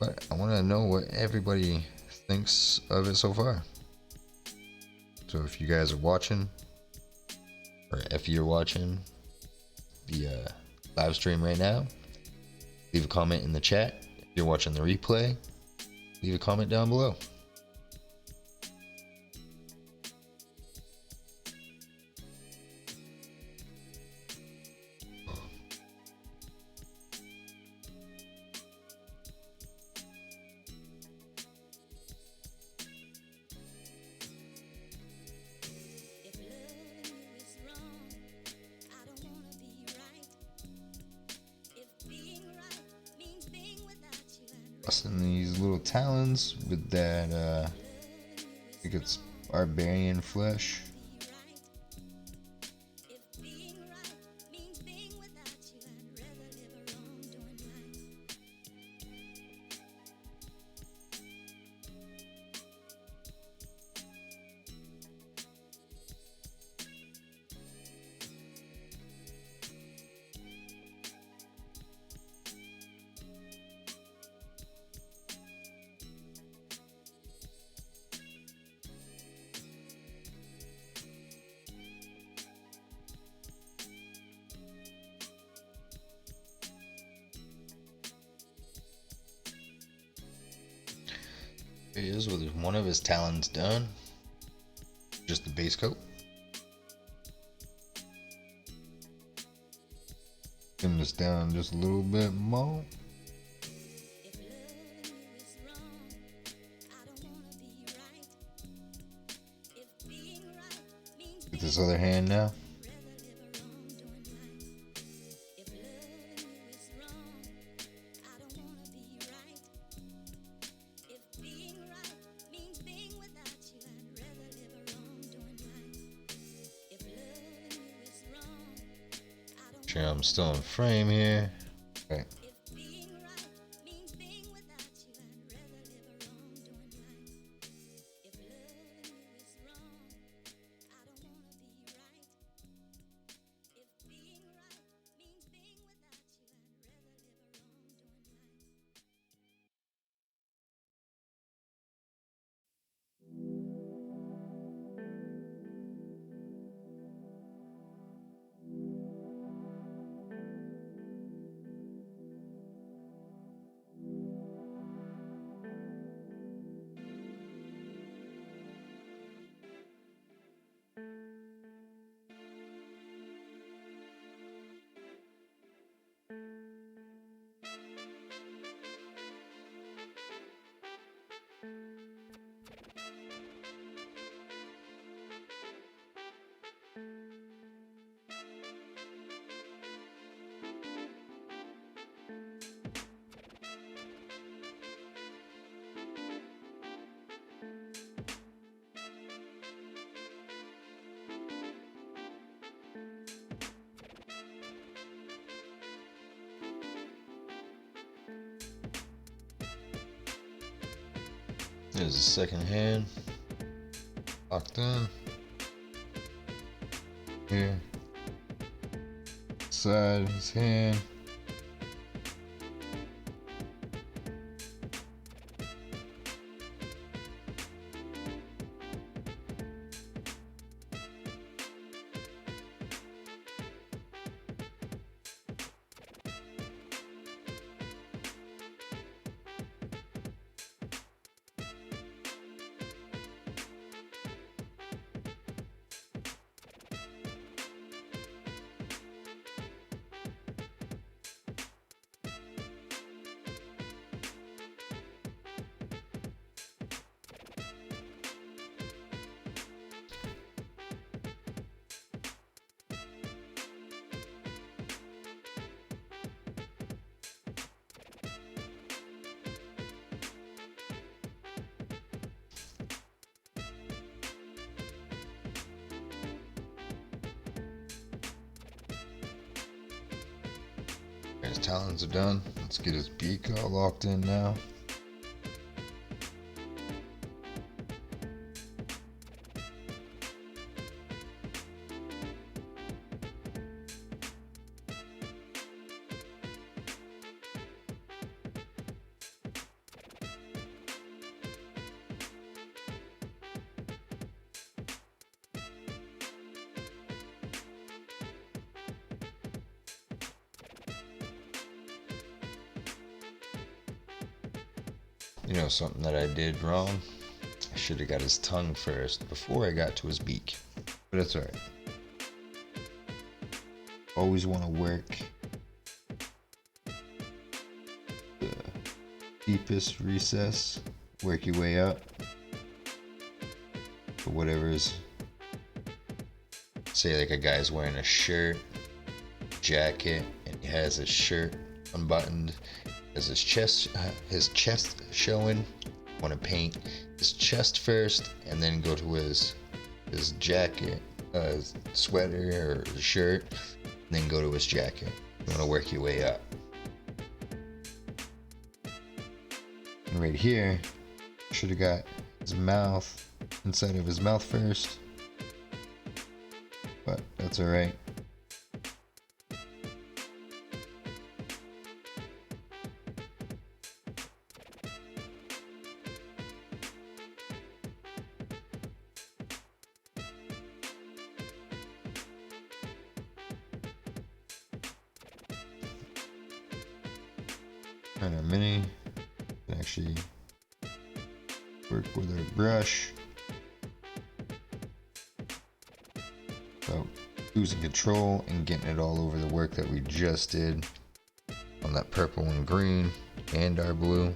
But I want to know what everybody thinks of it so far. So if you guys are watching, or if you're watching the live stream right now, leave a comment in the chat. If you're watching the replay, leave a comment down below. Busting these little talons with that, I think it's barbarian flesh. Here he is with one of his talons done. Just the base coat. Trim this down just a little bit more. Get this other hand now. Sure, I'm still in frame here. Okay. There's a second hand. Locked in. Here. Side his hand. his talons are done. Let's get his beak all locked in now. You know something that I did wrong? I should have got his tongue first before I got to his beak. But that's alright. Always want to work the deepest recess. Work your way up. For whatever's... Say like a guy's wearing a shirt, jacket, and he has his shirt unbuttoned. Has his chest showing. Want to paint his chest first, and then go to his jacket, sweater or shirt, and then go to his jacket. You want to work your way up. And right here, should have got his mouth, inside of his mouth first, but that's all right. And a mini can actually work with our brush. So losing control and getting it all over the work that we just did on that purple and green and our blue.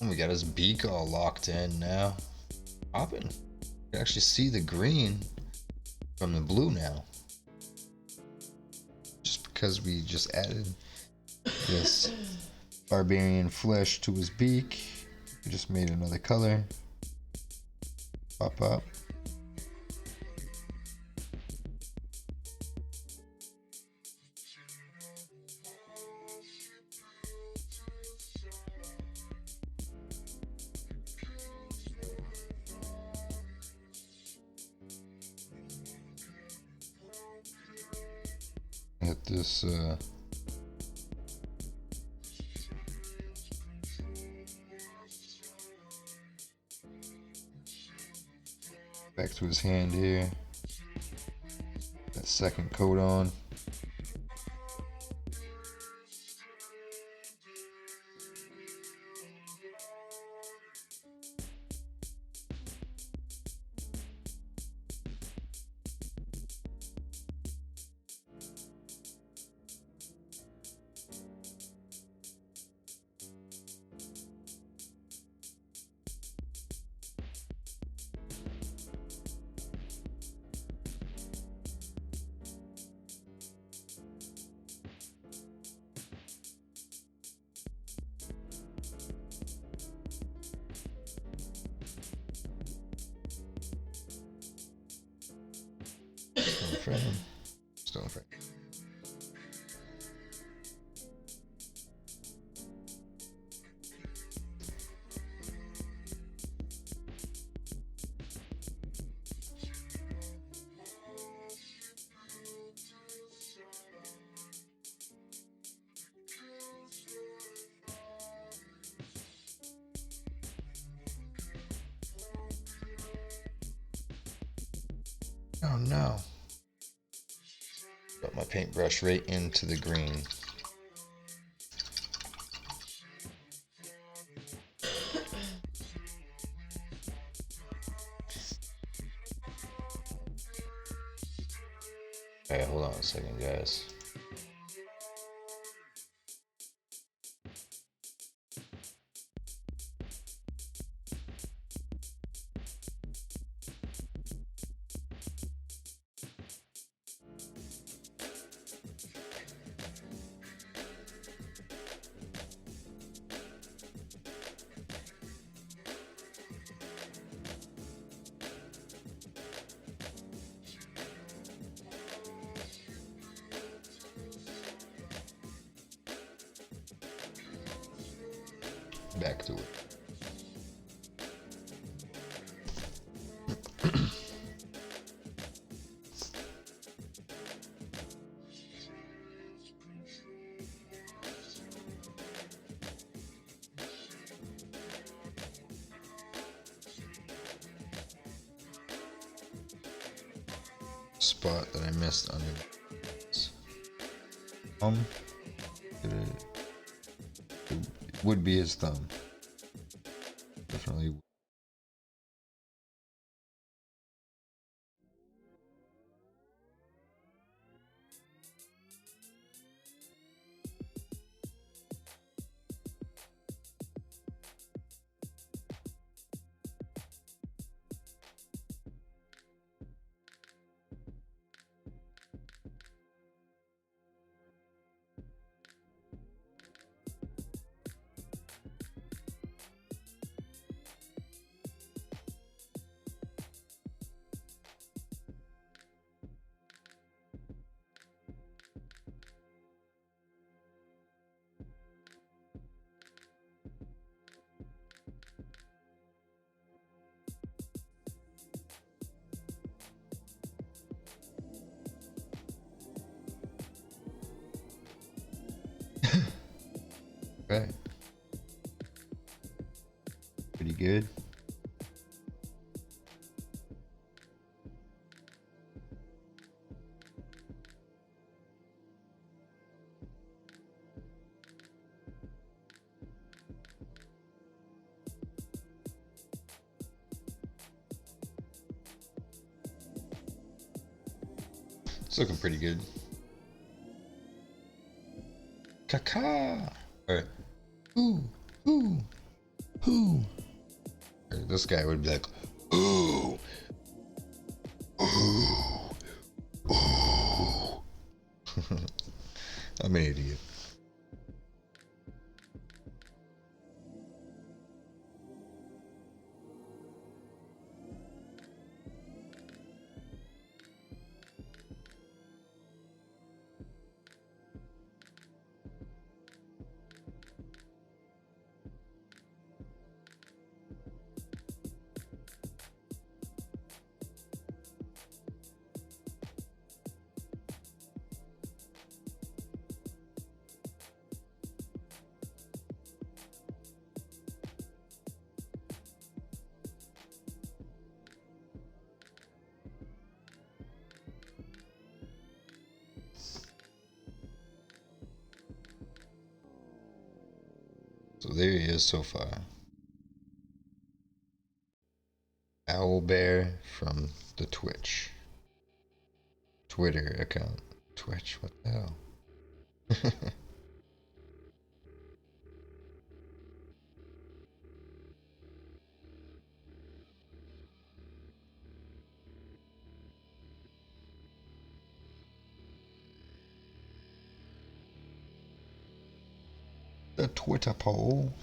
We got his beak all locked in now. Popping. You can actually see the green from the blue now. Just because we just added this barbarian flesh to his beak. We just made another color. Pop up. Hit this back to his hand here. That second coat on. Stone frame. Stone frame. Oh no. Got my paintbrush right into the green. Alright, hold on a second, guys. Back to it. Spot that I missed on his it would be his thumb. Definitely. Right. Pretty good. It's looking pretty good. Caca. Alright. Ooh. Ooh. Ooh. Right, this guy would be like, ooh. Ooh. Ooh. I'm an idiot. So there he is so far. Owlbear from the Twitter account. Twitch, what the hell? The Twitter poll.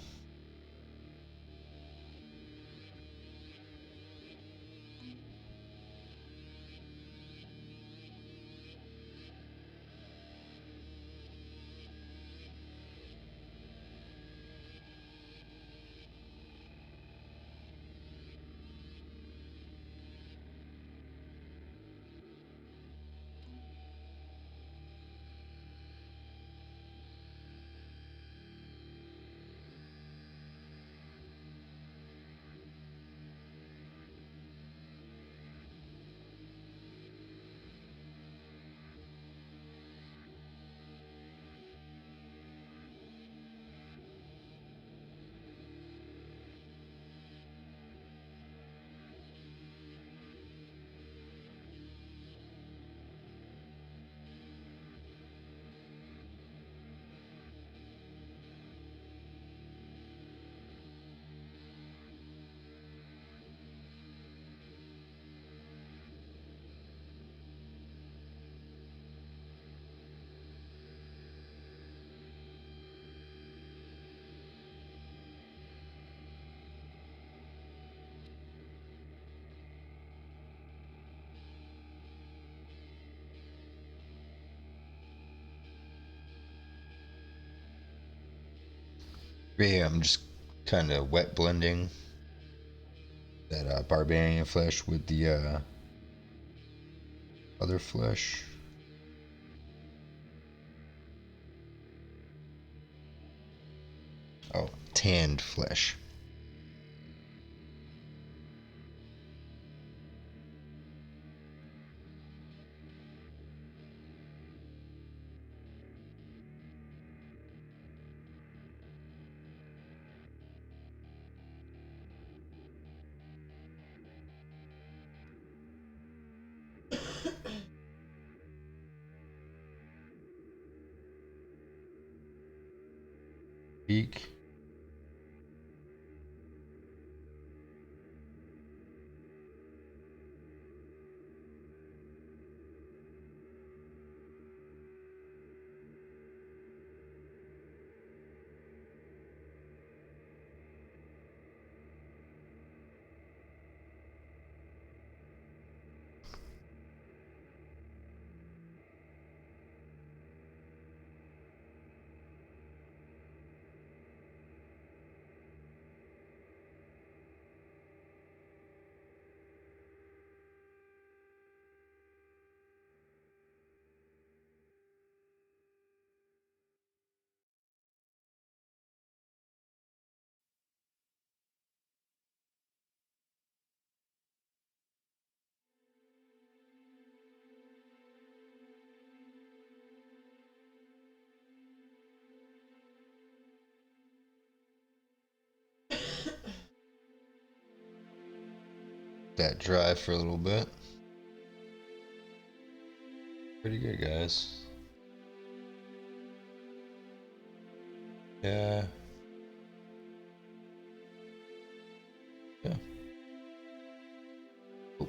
Yeah, I'm just kind of wet blending that barbarian flesh with the other flesh. Oh, tanned flesh. Beak. That dry for a little bit. Pretty good, guys. Yeah. Yeah. Oh.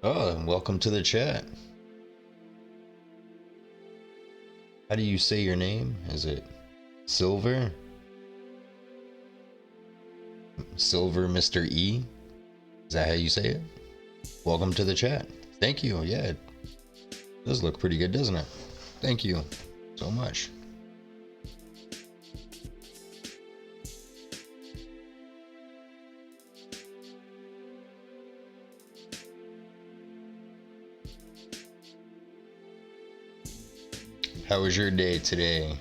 Oh, and welcome to the chat. How do you say your name? Is it Silver? Silver Mr. E? Is that how you say it? Welcome to the chat. Thank you. Yeah, it does look pretty good, doesn't it? Thank you so much. How was your day today?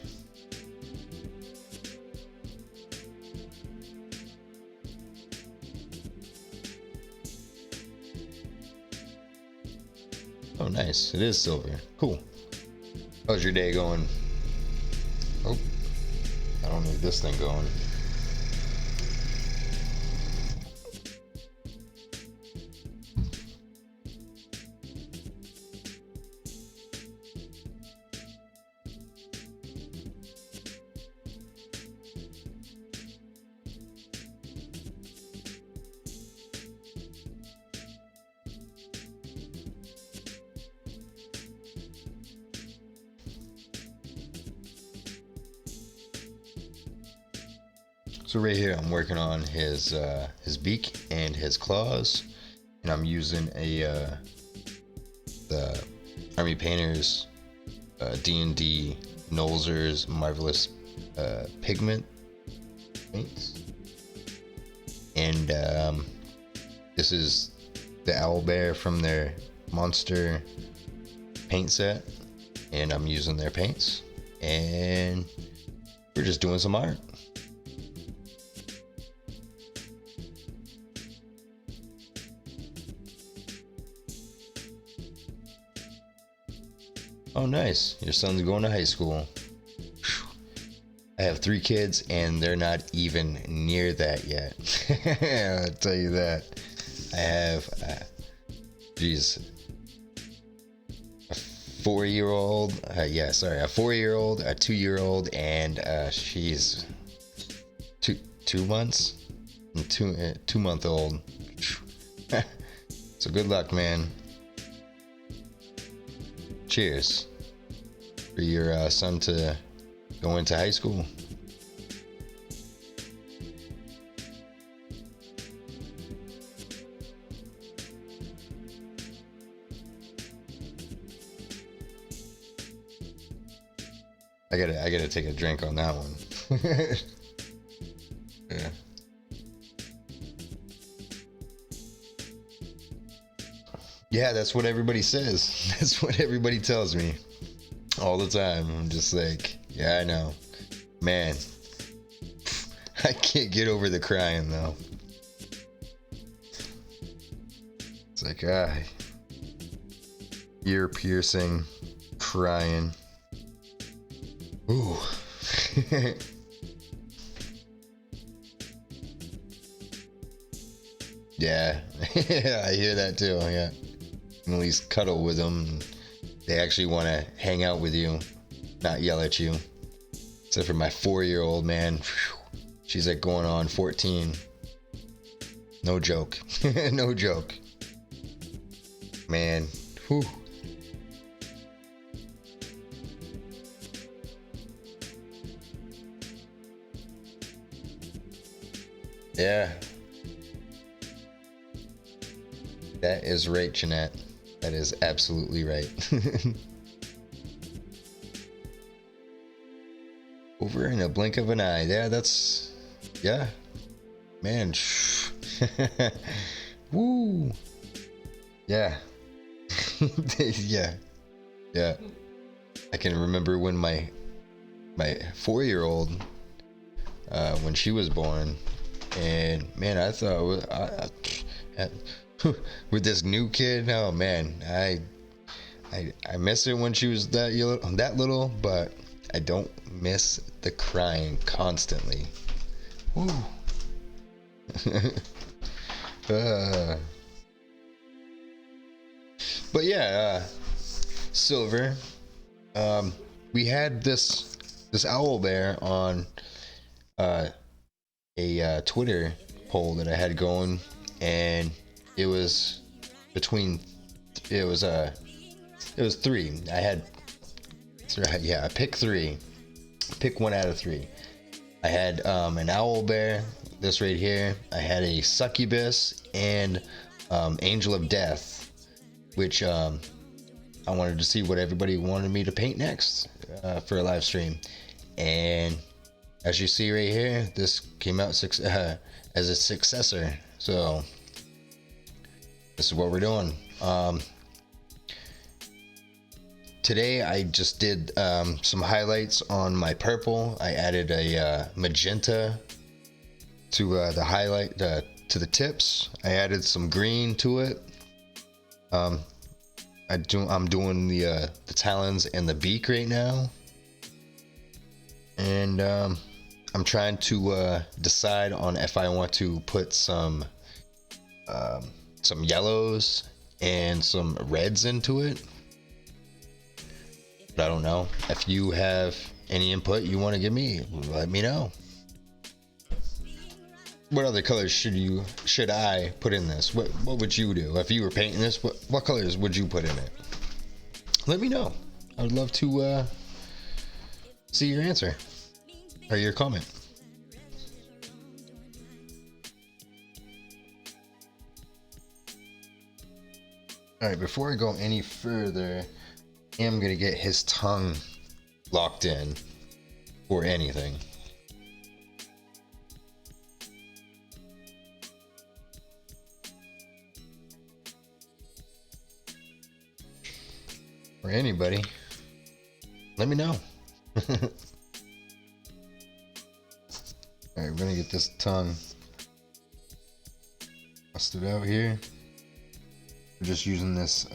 Oh, nice. It is silver. Cool. How's your day going? Oh, I don't need this thing going. So right here, I'm working on his beak and his claws, and I'm using the Army Painters D&D Nolzur's Marvelous Pigment paints, and this is the Owlbear from their monster paint set, and I'm using their paints, and we're just doing some art. Oh, nice. Your son's going to high school. I have 3 kids, and they're not even near that yet. I'll tell you that. I have, geez, a 4-year-old. A 4-year-old, a 2-year-old, and she's 2 months, and 2-month-old. So good luck, man. Cheers for your son to go into high school. I gotta take a drink on that one. Yeah. Yeah, that's what everybody says. That's what everybody tells me all the time. I'm just like, yeah, I know. Man, I can't get over the crying though. It's like, ear piercing, crying. Ooh. Yeah, I hear that too. Yeah, at least cuddle with them. They actually want to hang out with you, not yell at you. Except for my 4-year-old, man. Whew, she's like going on 14. No joke. No joke. Man. Whew. Yeah. That is right, Jeanette. That is absolutely right. Over in a blink of an eye. Yeah, that's... Yeah. Man. Woo. Yeah. Yeah. Yeah. I can remember when my 4-year-old, when she was born, and man, I thought with this new kid, oh man, I miss her when she was that little, but I don't miss the crying constantly. Woo. But yeah, Silver, we had this Owlbear on a Twitter poll that I had going, and it was three. I had, yeah, I picked three. Pick one out of three. I had an Owlbear, this right here. I had a Succubus and Angel of Death, which I wanted to see what everybody wanted me to paint next for a live stream. And as you see right here, this came out as a successor. So this is what we're doing. Today I just did some highlights on my purple. I added a magenta to the highlight to the tips. I added some green to it. I'm doing the talons and the beak right now, and I'm trying to decide on if I want to put some yellows and some reds into it. But I don't know. If you have any input you want to give me, let me know. What other colors should I put in this? What would you do if you were painting this? What colors would you put in it? Let me know. I would love to see your answer or your comment. All right, before I go any further, I am gonna get his tongue locked in for anything. Or anybody, let me know. Alright, we're gonna get this tongue busted out here. We're just using this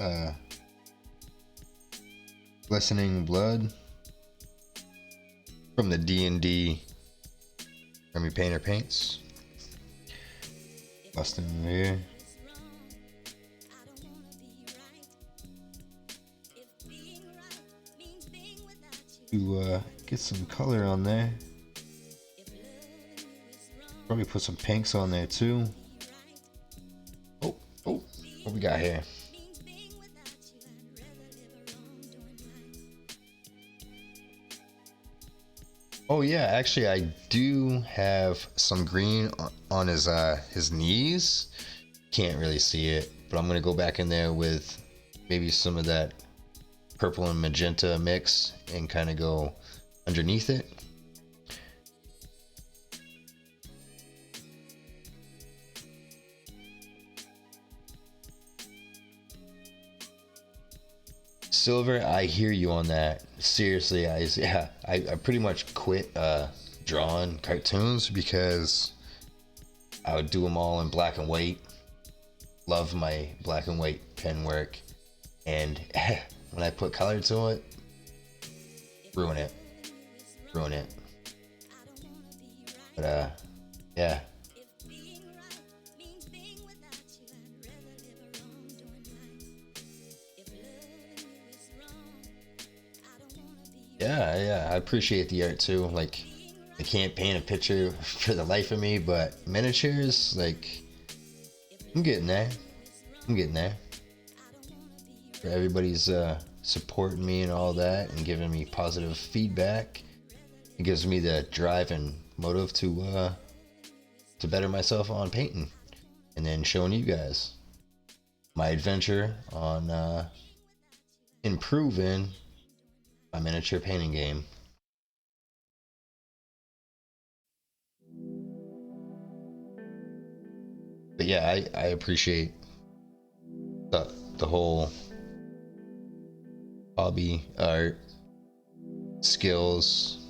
glistening blood from the D&D Army Painter paints. Busting over here. To get some color on there. Probably put some pinks on there too. Oh, what we got here? Oh yeah, actually I do have some green on his knees. Can't really see it, but I'm gonna go back in there with maybe some of that purple and magenta mix and kind of go underneath it. Silver, I hear you on that. Seriously, I pretty much quit drawing cartoons because I would do them all in black and white. Love my black and white pen work, and when I put color to it, ruin it. But yeah. Yeah, I appreciate the art too. Like, I can't paint a picture for the life of me, but miniatures, like, I'm getting there. For everybody's supporting me and all that, and giving me positive feedback. It gives me the drive and motive to better myself on painting, and then showing you guys my adventure on improving my miniature painting game. But yeah, I appreciate the whole hobby, art, skills,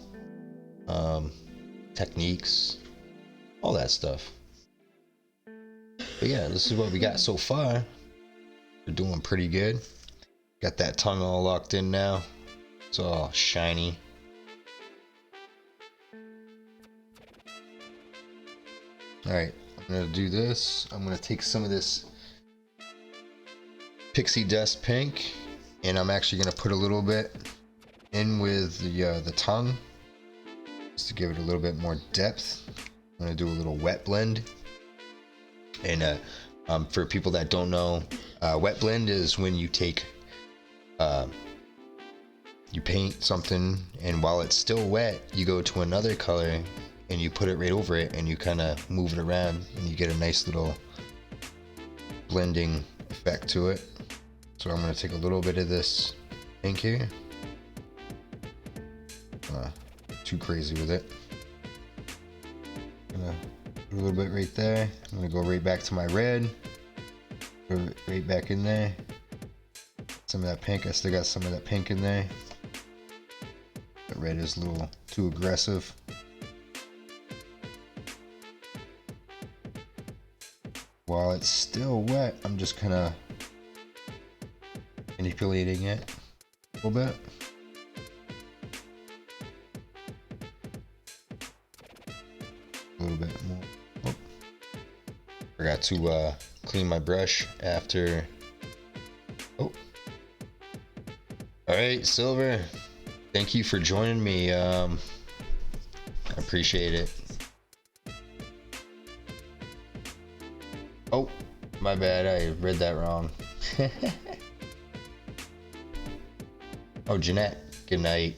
techniques, all that stuff. But yeah, this is what we got so far. We're doing pretty good. Got that tongue all locked in now. It's all shiny. Alright, I'm gonna do this. I'm gonna take some of this pixie dust pink, and I'm actually gonna put a little bit in with the tongue, just to give it a little bit more depth. I'm gonna do a little wet blend. And for people that don't know, wet blend is when you take you paint something, and while it's still wet, you go to another color and you put it right over it, and you kind of move it around, and you get a nice little blending effect to it. So I'm going to take a little bit of this ink here. Too crazy with it. I'm gonna put a little bit right there. I'm gonna go right back to my red. Put it right back in there. Some of that pink. I still got some of that pink in there. The red is a little too aggressive. While it's still wet, I'm just kind of manipulating it a little bit. A little bit more. Oh. Forgot to clean my brush after. Oh. Alright, Silver. Thank you for joining me. I appreciate it. Oh, my bad. I read that wrong. Oh, Jeanette. Good night.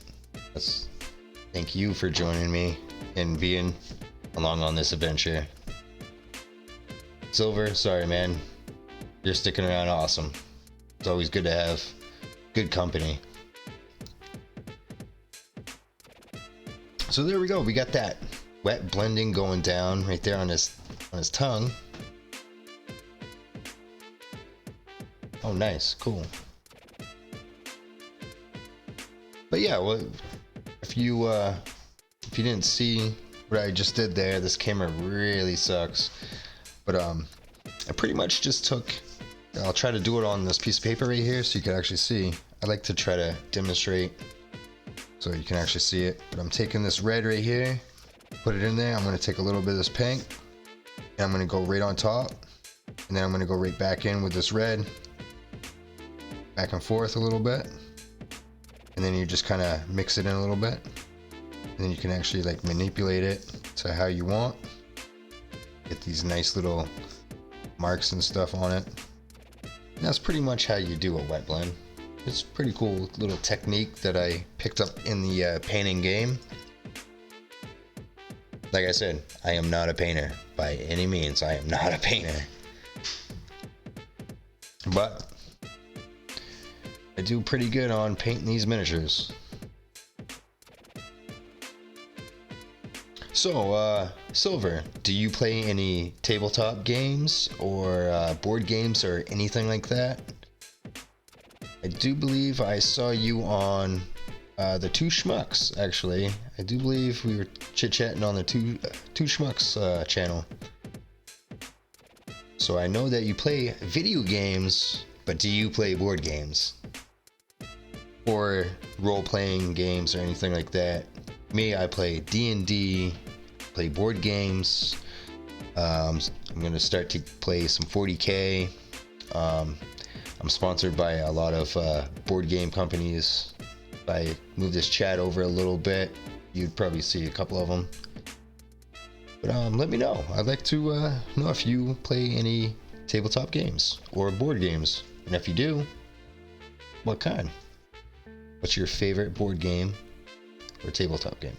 Thank you for joining me and being along on this adventure. Silver, sorry man, you're sticking around. Awesome. It's always good to have good company. So there we go, we got that wet blending going down right there on his tongue. Oh nice, cool. But yeah, well, if you didn't see what I just did there, this camera really sucks. But I pretty much just took, I'll try to do it on this piece of paper right here so you can actually see. I like to try to demonstrate so you can actually see it. But I'm taking this red right here, put it in there. I'm gonna take a little bit of this pink, and I'm gonna go right on top. And then I'm gonna go right back in with this red, back and forth a little bit. And then you just kind of mix it in a little bit. And then you can actually like manipulate it to how you want. Get these nice little marks and stuff on it. And that's pretty much how you do a wet blend. It's a pretty cool little technique that I picked up in the painting game. Like I said, I am not a painter by any means. I am not a painter. But I do pretty good on painting these miniatures. So, Silver, do you play any tabletop games or board games or anything like that? I do believe I saw you on the Two Schmucks, actually. I do believe we were chit-chatting on the Two Schmucks channel. So I know that you play video games, but do you play board games? Or role-playing games or anything like that? Me, I play D&D, play board games. I'm gonna start to play some 40K. I'm sponsored by a lot of board game companies. If I move this chat over a little bit, you'd probably see a couple of them. But let me know. I'd like to know if you play any tabletop games or board games. And if you do, what kind? What's your favorite board game or tabletop game?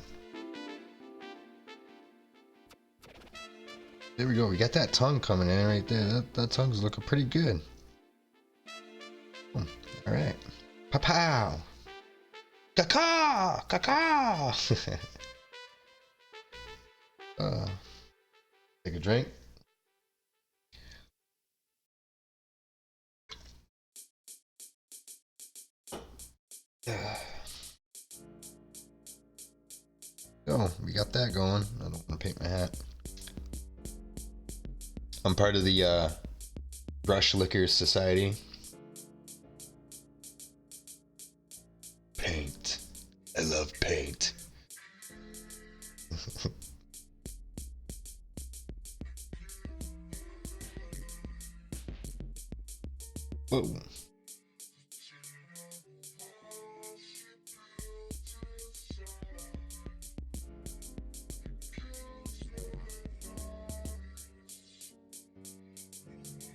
There we go. We got that tongue coming in right there. That tongue's looking pretty good. All right. Pow! Caw! Caw! Take a drink. Oh, we got that going. I don't want to paint my hat. I'm part of the Brush Lickers Society. Paint. I love paint. Whoa.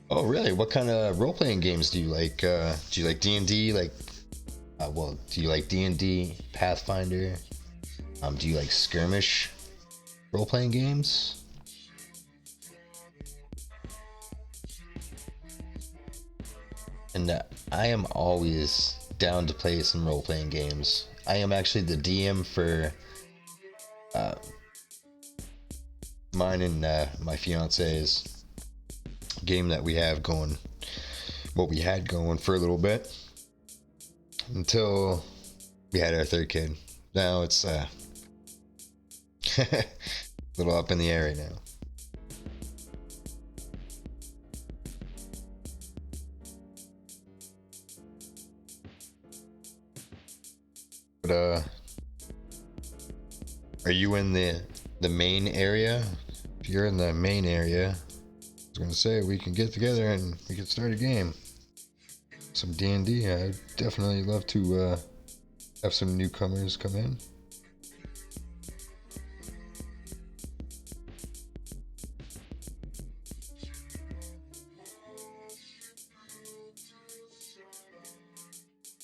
Oh, really? What kind of role-playing games do you like? Do you like D&D? Like, well, do you like D&D, Pathfinder? Do you like skirmish role-playing games? And I am always down to play some role-playing games. I am actually the DM for mine and my fiance's game that we have going, what we had going for a little bit until we had our third kid. Now it's a little up in the air right now. But are you in the main area? If you're in the main area, I was gonna say we can get together and we can start a game. Some D&D. I'd definitely love to have some newcomers come in.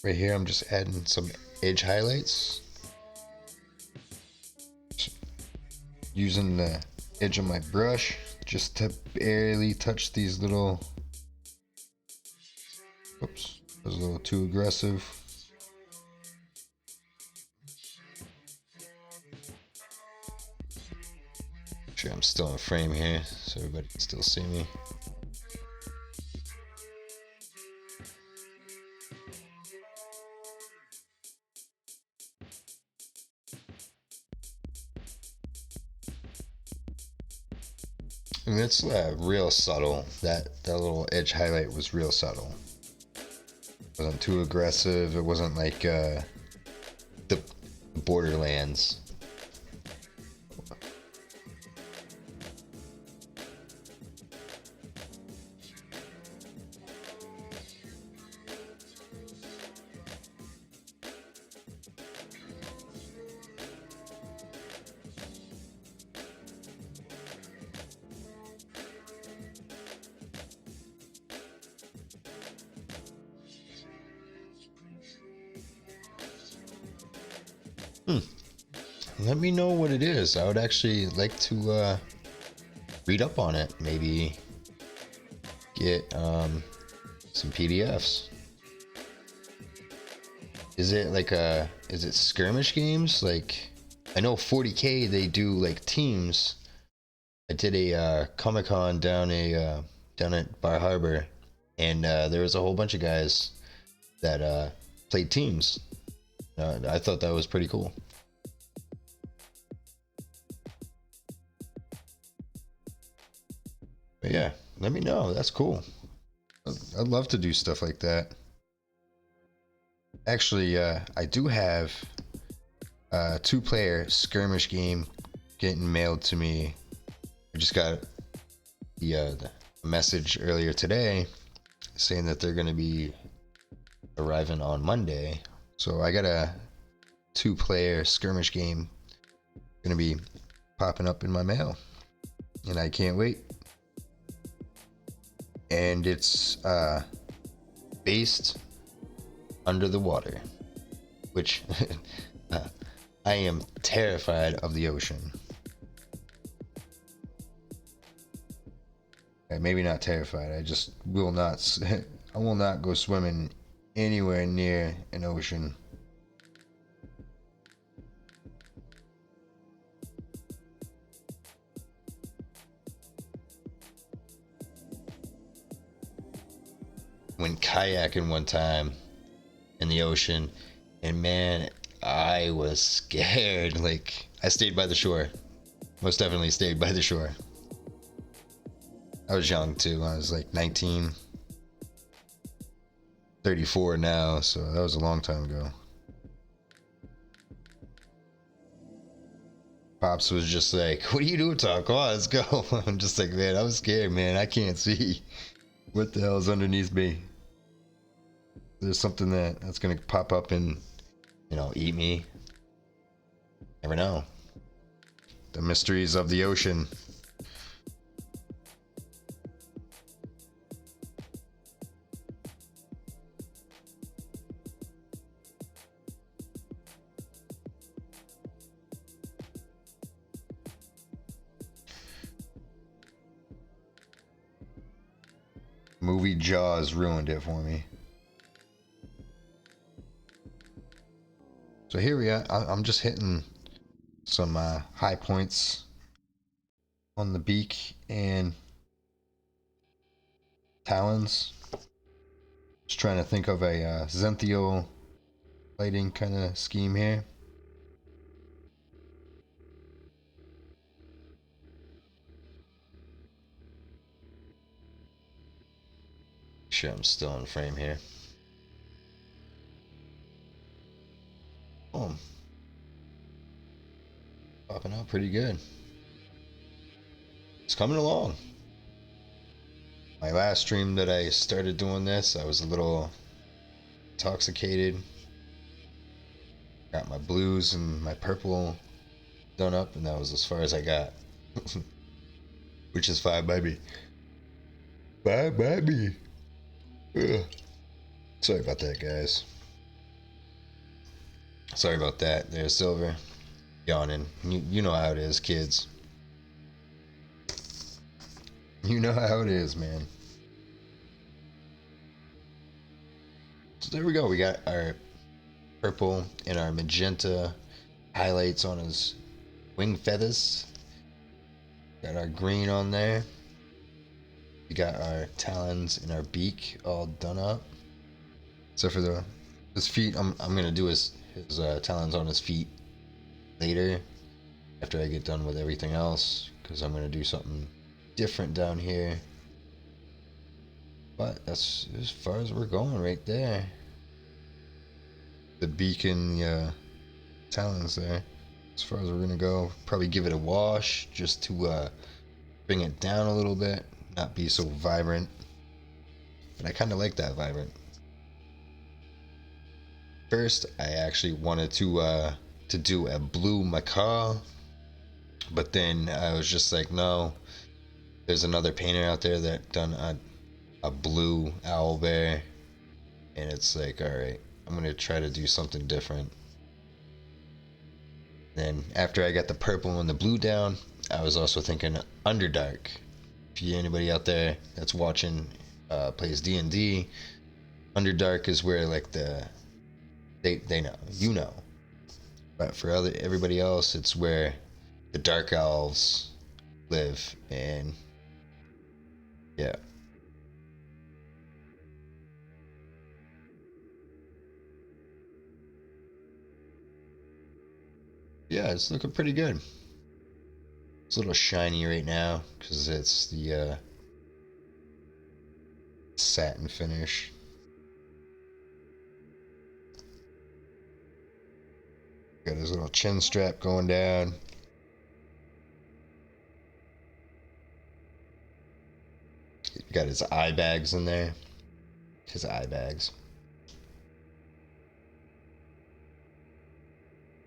Right here, I'm just adding some edge highlights. Using the edge of my brush just to barely touch these little... Oops, that was a little too aggressive. Sure, I'm still in frame here so everybody can still see me. And that's real subtle. That little edge highlight was real subtle. It wasn't too aggressive. It wasn't like the Borderlands. Let me know what it is. I would actually like to read up on it. Maybe get some PDFs. Is it like is it skirmish games? Like, I know 40K they do like teams. I did a Comic Con down at Bar Harbor, and there was a whole bunch of guys that played teams. I thought that was pretty cool. But yeah, let me know. That's cool. I'd love to do stuff like that. Actually, I do have a 2-player skirmish game getting mailed to me. I just got the message earlier today saying that they're going to be arriving on Monday. So I got a 2-player skirmish game going to be popping up in my mail, and I can't wait. And it's based under the water, which I am terrified of the ocean. Maybe not terrified. I just will not. I will not go swimming anywhere near an ocean. Went kayaking one time in the ocean, and man, I was scared. Like, I stayed by the shore. Most definitely stayed by the shore. I was young too. I was like 19, 34 now, so that was a long time ago. Pops was just like, "What are you doing, Tom? Come on, let's go." I'm just like, man, I was scared, man. I can't see what the hell's underneath me. There's something that's gonna pop up and, eat me. Never know. The mysteries of the ocean. Movie Jaws ruined it for me. So here we are. I'm just hitting some high points on the beak and talons. Just trying to think of a Zenthio lighting kind of scheme here. Sure, I'm still in frame here. Boom. Popping out pretty good. It's coming along. My last stream that I started doing this, I was a little intoxicated. Got my blues and my purple done up, and that was as far as I got. Which is fine by me. Bye by me. Ugh. Sorry about that, guys. Sorry about that. There's Silver yawning. You know how it is, kids. You know how it is, man. So there we go. We got our purple and our magenta highlights on his wing feathers. Got our green on there. We got our talons and our beak all done up. Except for his feet. I'm gonna do his talons on his feet later, after I get done with everything else, because I'm gonna do something different down here. But that's as far as we're going right there. The beak and the talons there. As far as we're gonna go. Probably give it a wash just to bring it down a little bit, not be so vibrant. But I kind of like that vibrant. First, I actually wanted to do a blue macaw, but then I was just like, no. There's another painter out there that done a blue owlbear, and it's like, all right, I'm gonna try to do something different. Then after I got the purple and the blue down, I was also thinking Underdark. If you anybody out there that's watching plays D&D, Underdark is where like they know, But for everybody else, it's where the dark elves live, and yeah. Yeah, it's looking pretty good. It's a little shiny right now because it's the satin finish. Got his little chin strap going down. Got his eye bags in there. His eye bags.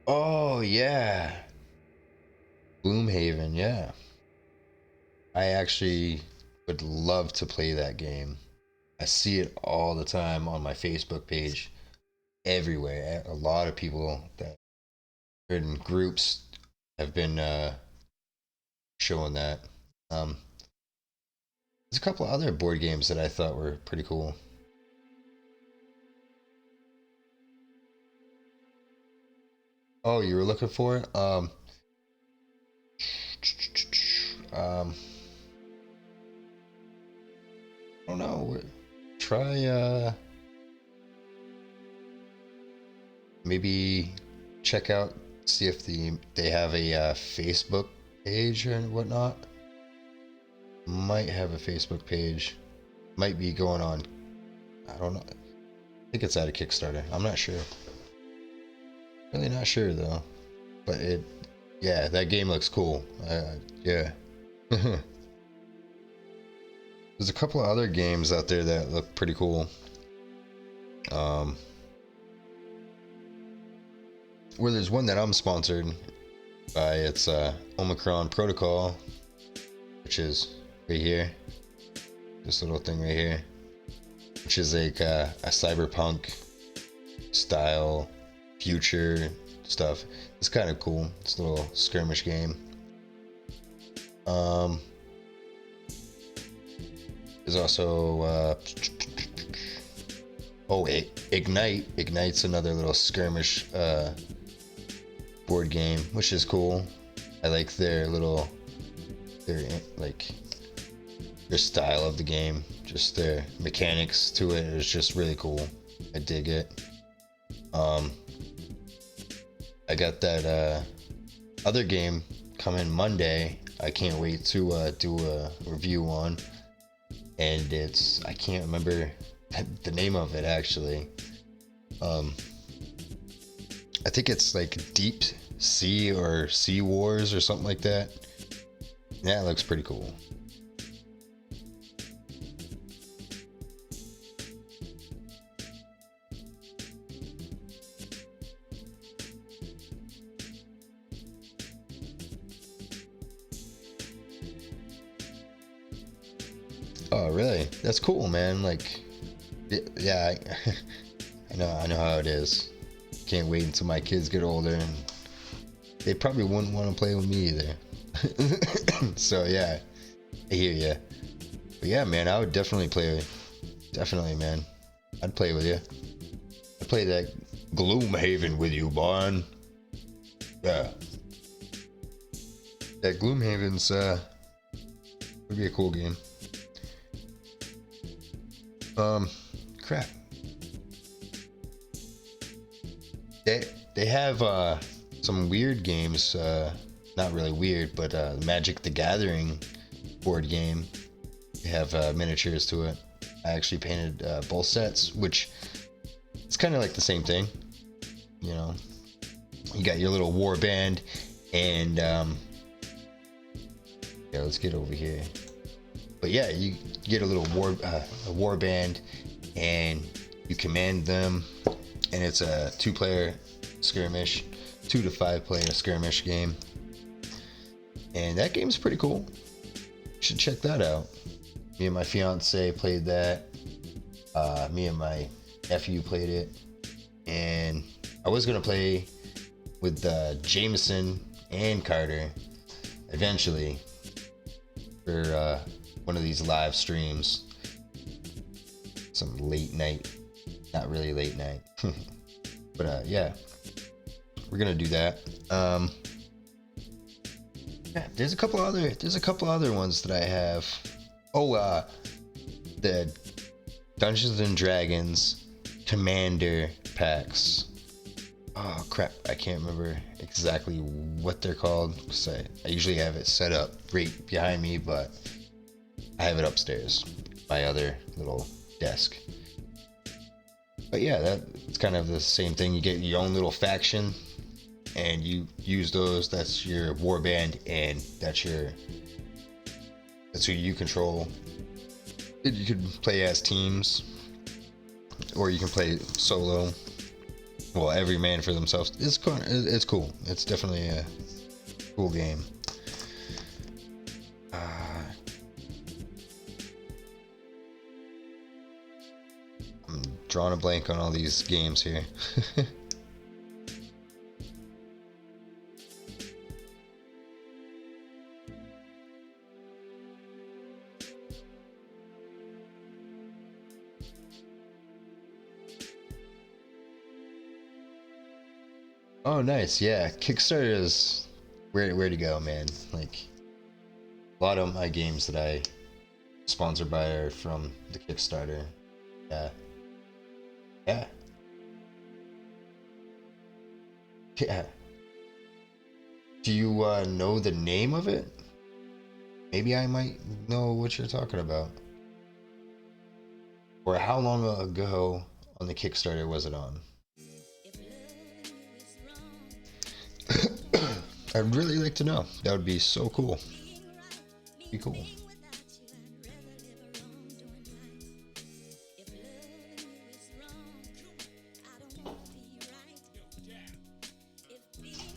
Oh yeah, Gloomhaven. Yeah, I actually would love to play that game. I see it all the time on my Facebook page, everywhere. A lot of people that are in groups have been showing that. Um, there's a couple of other board games that I thought were pretty cool. Oh, you were looking for it? Um, I don't know. Try maybe check out, see if they have a Facebook page and whatnot. Might have a Facebook page. Might be going on. I don't know. I think it's out of Kickstarter. I'm not sure. Really not sure though. But yeah, that game looks cool. Yeah. There's a couple of other games out there that look pretty cool. Um, where there's one that I'm sponsored by, it's Omicron Protocol, which is right here. This little thing right here, which is like a cyberpunk style future stuff. It's kind of cool. It's a little skirmish game. There's also Ignite. Ignite's another little skirmish board game, which is cool. I like their style of the game. Just their mechanics to it is just really cool. I dig it. I got that other game coming Monday. I can't wait to do a review on. And I can't remember the name of it actually. I think it's like Deep Sea or Sea Wars or something like that. Yeah, it looks pretty cool. Oh, really? That's cool, man. Like, yeah, I know how it is. Can't wait until my kids get older, and they probably wouldn't want to play with me either. So yeah, I hear ya. But yeah, man, I would definitely play. Definitely, man. I'd play with you. I'd play that Gloomhaven with you, Bon. Yeah. That Gloomhaven's would be a cool game. Crap. They have some weird games. Not really weird, but Magic the Gathering board game. They have miniatures to it. I actually painted both sets, which it's kind of like the same thing. You know, you got your little war band, and yeah, let's get over here. But yeah, you get a little war band, and you command them, and it's a 2-player skirmish, 2 to 5 player skirmish game, and that game's pretty cool. You should check that out. Me and my fiance played that. Me and my nephew played it, and I was gonna play with Jameson and Carter eventually for one of these live streams, some late night, not really late night, but yeah, we're gonna do that. Yeah, there's a couple other ones that I have. Oh, the Dungeons and Dragons Commander packs. Oh crap, I can't remember exactly what they're called because I usually have it set up right behind me, but I have it upstairs, my other little desk. But yeah, that's kind of the same thing. You get your own little faction and you use those. That's your warband, and that's who you control. You can play as teams, or you can play solo. Well, every man for themselves. It's cool. It's definitely a cool game. I'm drawing a blank on all these games here. Oh, nice. Yeah, Kickstarter is where to go, man. Like a lot of my games that I sponsored by are from the Kickstarter. Yeah. Yeah. Yeah. Do you know the name of it? Maybe I might know what you're talking about. Or how long ago on the Kickstarter was it on? I'd really like to know. That would be so cool. Be cool.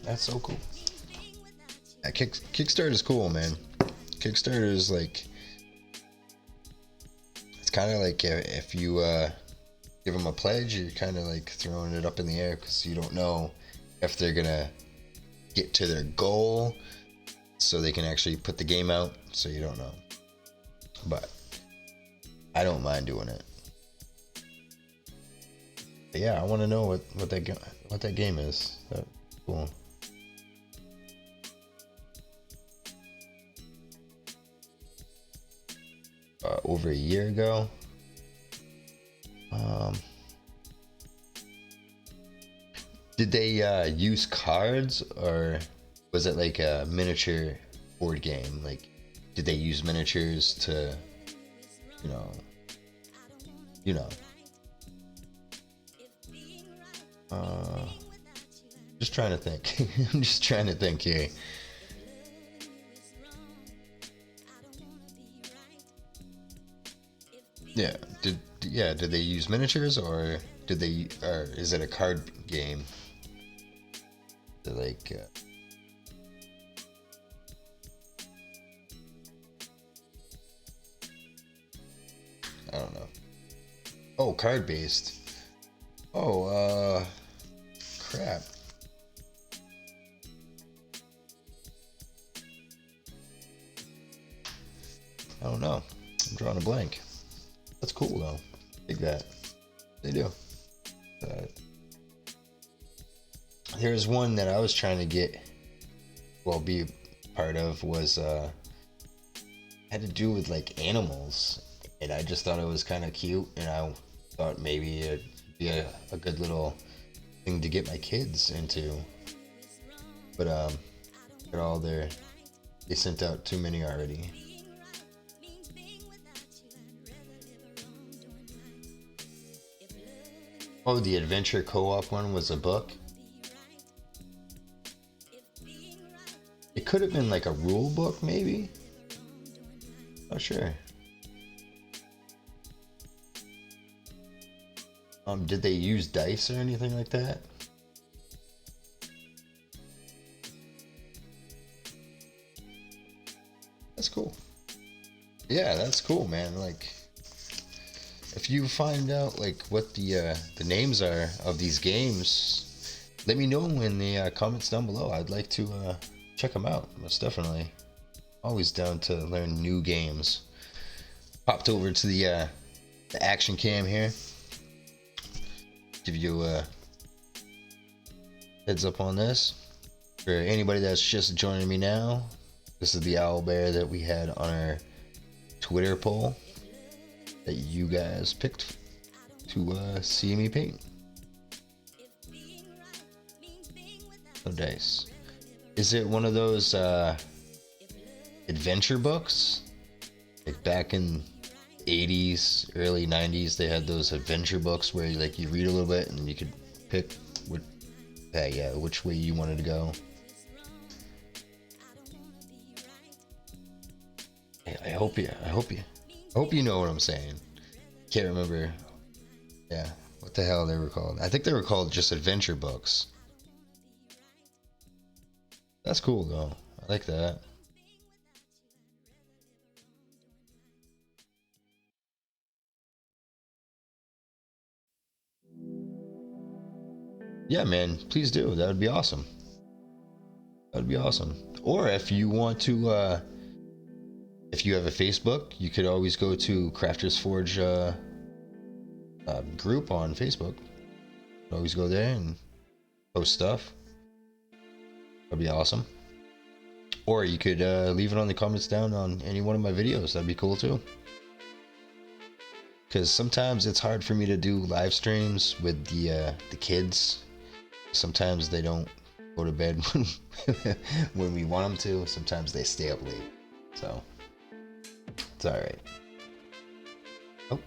That's so cool. Yeah, Kickstarter is cool, man. Kickstarter is like, it's kind of like if you give them a pledge, you're kind of like throwing it up in the air because you don't know if they're gonna get to their goal, so they can actually put the game out. So you don't know, but I don't mind doing it. But yeah, I want to know what that game is. That's cool. Over a year ago. Did they use cards, or was it like a miniature board game? Like, did they use miniatures to, you know, you know? Just trying to think. I'm just trying to think here. Yeah. Did they use miniatures, or is it a card game? They're like I don't know. Oh, card based. Oh, crap. I don't know. I'm drawing a blank. That's cool though. Dig that. They do. There's one that I was trying to be a part of, was had to do with like animals, and I just thought it was kind of cute, and I thought maybe it'd be a good little thing to get my kids into. But they're all there. They sent out too many already. Oh, the adventure co-op one was a book. It could have been like a rule book, maybe. Not sure. Did they use dice or anything like that? That's cool. Yeah, that's cool, man. Like, if you find out like what the names are of these games, let me know in the comments down below. I'd like to check them out. Most definitely. Always down to learn new games. Popped over to the action cam here. Give you heads up on this. For anybody that's just joining me now, this is the Owlbear that we had on our Twitter poll that you guys picked to see me paint. No dice. Is it one of those adventure books? Like back in 80s, early 90s, they had those adventure books where like you read a little bit and you could pick which way you wanted to go. I hope you know what I'm saying. Can't remember. Yeah, what the hell they were called? I think they were called just adventure books. That's cool though. I like that. Yeah, man, please do. That would be awesome. That would be awesome. Or if you want to, if you have a Facebook, you could always go to Crafters Forge group on Facebook. Always go there and post stuff. That'd be awesome. Or you could leave it on the comments down on any one of my videos. That'd be cool too. Because sometimes it's hard for me to do live streams with the kids. Sometimes they don't go to bed when we want them to. Sometimes they stay up late. So it's all right. Oh.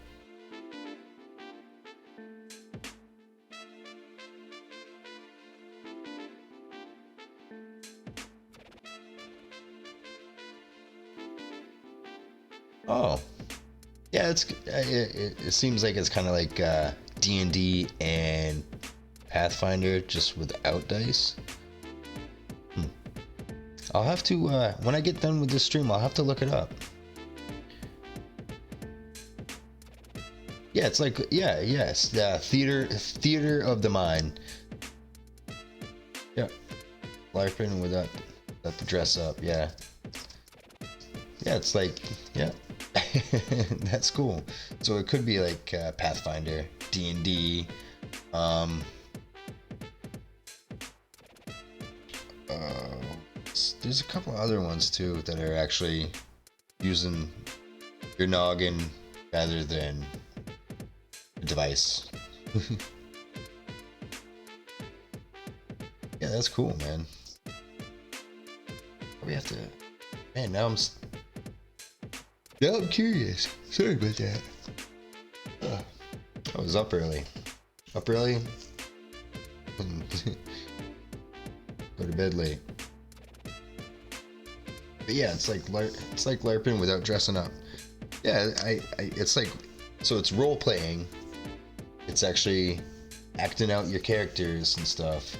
Oh. Yeah, it seems like it's kind of like D&D and Pathfinder just without dice. I'll have to when I get done with this stream, I'll have to look it up. Yeah, it's like yes, the theater of the mind. Yeah, LARPing without the dress up. Yeah, it's like yeah. That's cool. So it could be like Pathfinder, D&D, there's a couple other ones too that are actually using your noggin rather than a device. Yeah, that's cool, man. We have to. Man, now I'm curious. Sorry about that. I was up early. Go to bed late. But yeah, it's like LARPing without dressing up. Yeah, it's like, so it's role playing. It's actually acting out your characters and stuff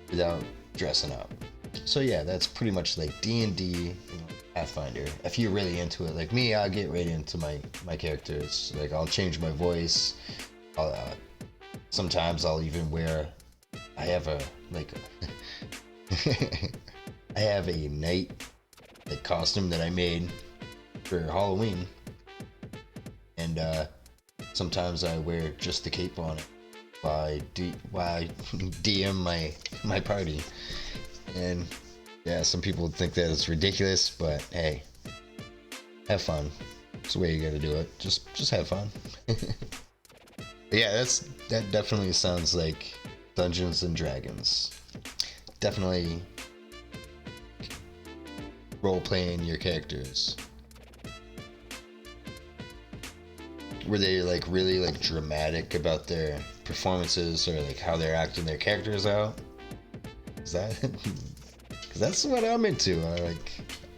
without dressing up. So yeah, that's pretty much like D&D, Pathfinder. If you're really into it, like me, I'll get right into my characters. Like I'll change my voice. Sometimes I'll even wear. I have a I have a knight costume that I made for Halloween, and sometimes I wear just the cape on it. Why DM my party, and yeah, some people would think that it's ridiculous, but hey, have fun. It's the way you gotta do it. Just have fun. Yeah, that definitely sounds like Dungeons and Dragons. Definitely role playing your characters. Were they like really like dramatic about their performances or like how they're acting their characters out? Is that? Because that's what I'm into.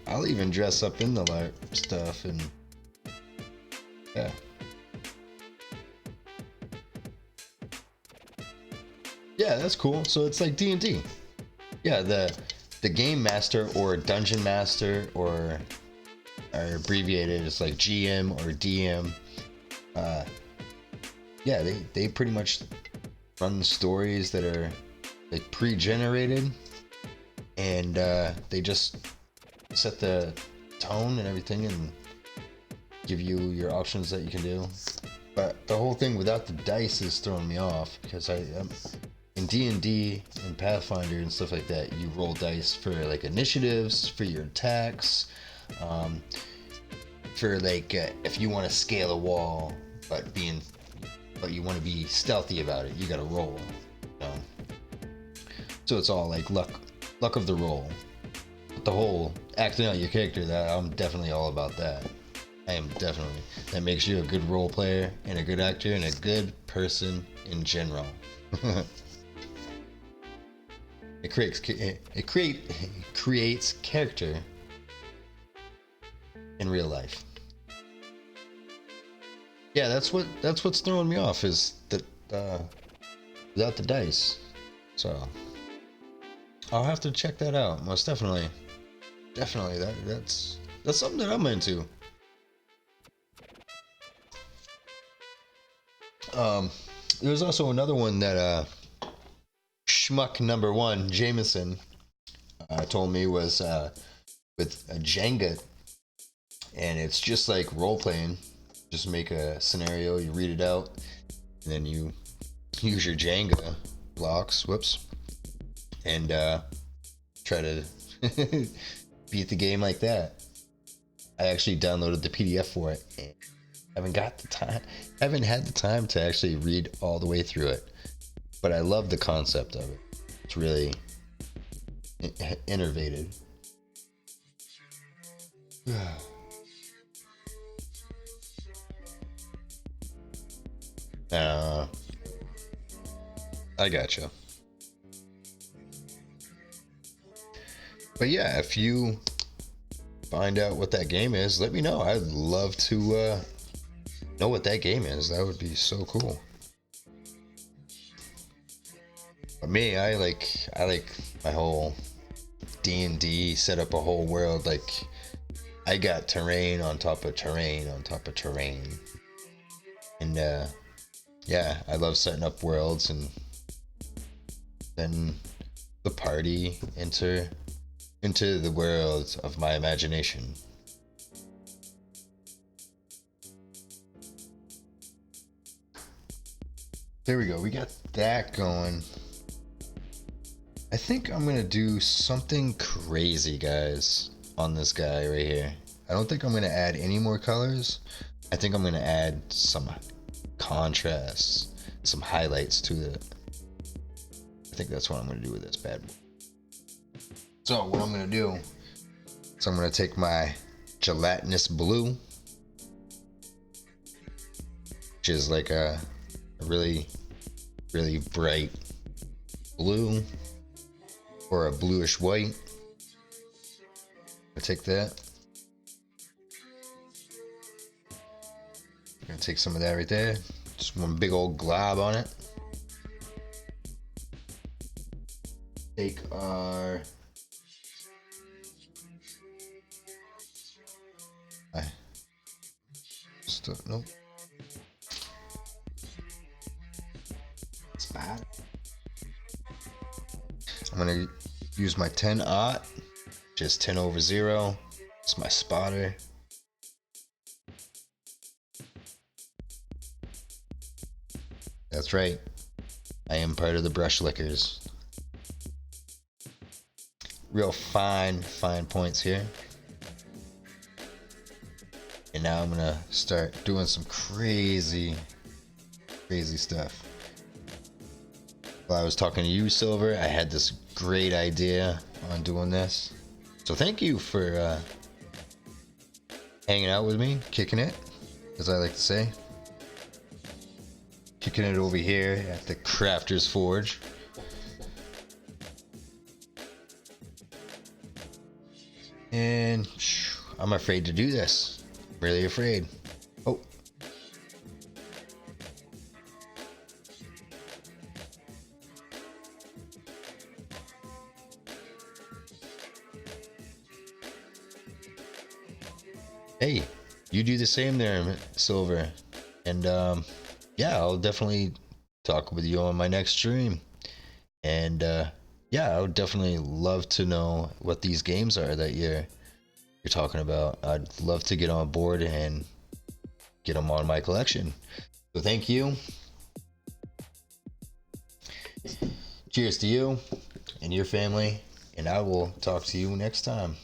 I'll even dress up in the LARP stuff and yeah. Yeah, that's cool. So it's like D&D. Yeah, the game master or dungeon master or abbreviated is like GM or DM. Yeah, they pretty much run the stories that are like pre-generated, and they just set the tone and everything and give you your options that you can do. But the whole thing without the dice is throwing me off because in D&D and Pathfinder and stuff like that, you roll dice for like initiatives, for your attacks, um, for like if you want to scale a wall, but you want to be stealthy about it, you got to roll. You know? So it's all like luck of the roll. But the whole acting out your character, that I'm definitely all about that. I am definitely. That makes you a good role player and a good actor and a good person in general. It creates character in real life. Yeah, that's what's throwing me off is that without the dice. So I'll have to check that out. Most definitely. Definitely that's something that I'm into. There's also another one that schmuck number one, Jameson, told me was with a Jenga, and it's just like role playing. Just make a scenario, you read it out, and then you use your Jenga blocks, whoops, and try to beat the game like that. I actually downloaded the PDF for it. And haven't had the time to actually read all the way through it, but I love the concept of it. It's really innovative. I gotcha. But yeah, if you find out what that game is, let me know. I'd love to know what that game is. That would be so cool. But me, I like my whole D&D, set up a whole world. Like I got terrain on top of terrain on top of terrain, and yeah, I love setting up worlds and then the party enter into the world of my imagination. There we go. We got that going. I think I'm gonna do something crazy, guys, on this guy right here. I don't think I'm gonna add any more colors. I think I'm gonna add some contrasts, some highlights to it. I think that's what I'm gonna do with this bad boy. So what I'm gonna do is I'm gonna take my gelatinous blue, which is like a really, really bright blue or a bluish white. I'll take that. I'm gonna take some of that right there. Just one big old glob on it. Take our nope. It's bad. I'm gonna use my 10-aught, just 10 over 0. It's my spotter. That's right. I am part of the brush lickers. Real fine points here. And now I'm gonna start doing some crazy stuff. While I was talking to you, Silver, I had this great idea on doing this. So thank you for hanging out with me, kicking it, as I like to say. Kicking it over here at the Crafter's Forge. And I'm afraid to do this. Really afraid. Oh. Hey, you do the same there, Silver. And yeah, I'll definitely talk with you on my next stream. And yeah, I would definitely love to know what these games are that you're talking about. I'd love to get on board and get them on my collection. So thank you. Cheers to you and your family, and I will talk to you next time.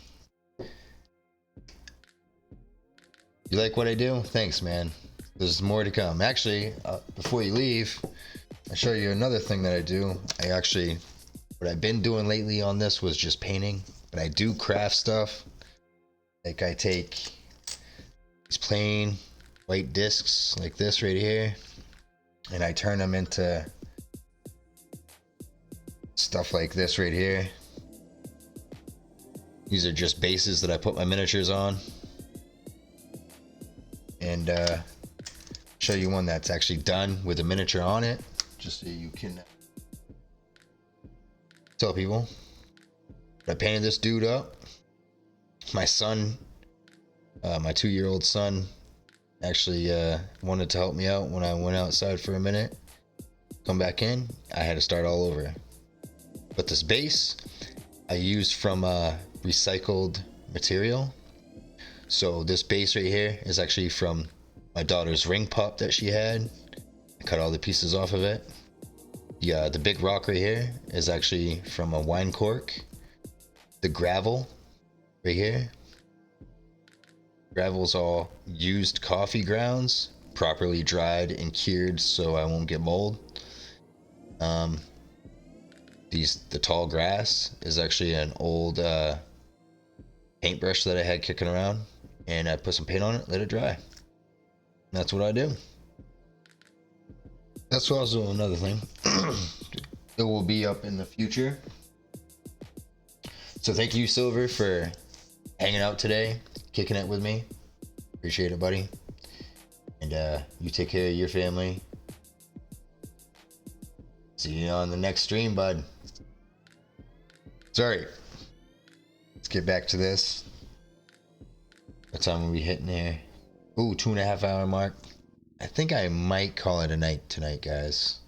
You like what I do? Thanks, man. There's more to come. Actually, before you leave, I'll show you another thing that I do. What I've been doing lately on this was just painting, but I do craft stuff. Like I take these plain white discs like this right here, and I turn them into stuff like this right here. These are just bases that I put my miniatures on. And show you one that's actually done with a miniature on it, just so you can tell people. I painted this dude up. My son, my 2-year-old son, actually wanted to help me out when I went outside for a minute. Come back in, I had to start all over. But this base I used from recycled material. So this base right here is actually from my daughter's ring pop that she had. I cut all the pieces off of it. Yeah, the big rock right here is actually from a wine cork. The gravel right here. Gravel's all used coffee grounds, properly dried and cured so I won't get mold. The tall grass is actually an old paintbrush that I had kicking around, and I put some paint on it, let it dry. That's what I do. That's also another thing. It will be up in the future. So thank you, Silver, for hanging out today, kicking it with me. Appreciate it, buddy. And you take care of your family. See you on the next stream, bud. Sorry. Let's get back to this. What time are we hitting here? Ooh, 2.5 hour mark. I think I might call it a night tonight, guys.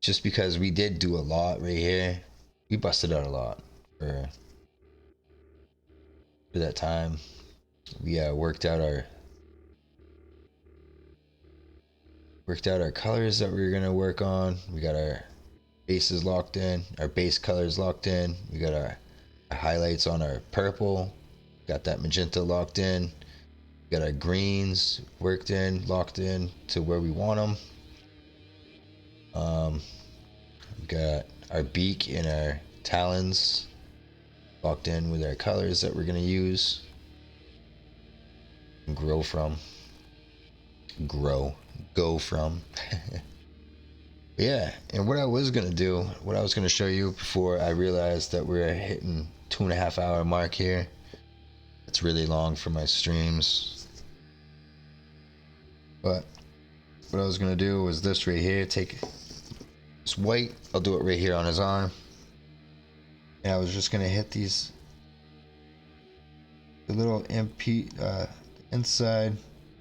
Just because we did do a lot right here. We busted out a lot for that time. We worked out our colors that we were gonna work on. We got our bases locked in, our base colors locked in. We got our highlights on our purple. Got that magenta locked in. We got our greens worked in, locked in to where we want them. We got our beak and our talons locked in with our colors that we're gonna use. Go from. Yeah, and what I was gonna show you before I realized that we're hitting 2.5 hour mark here. It's really long for my streams. But what I was gonna do was this right here. Take this white. I'll do it right here on his arm. And I was just gonna hit the little inside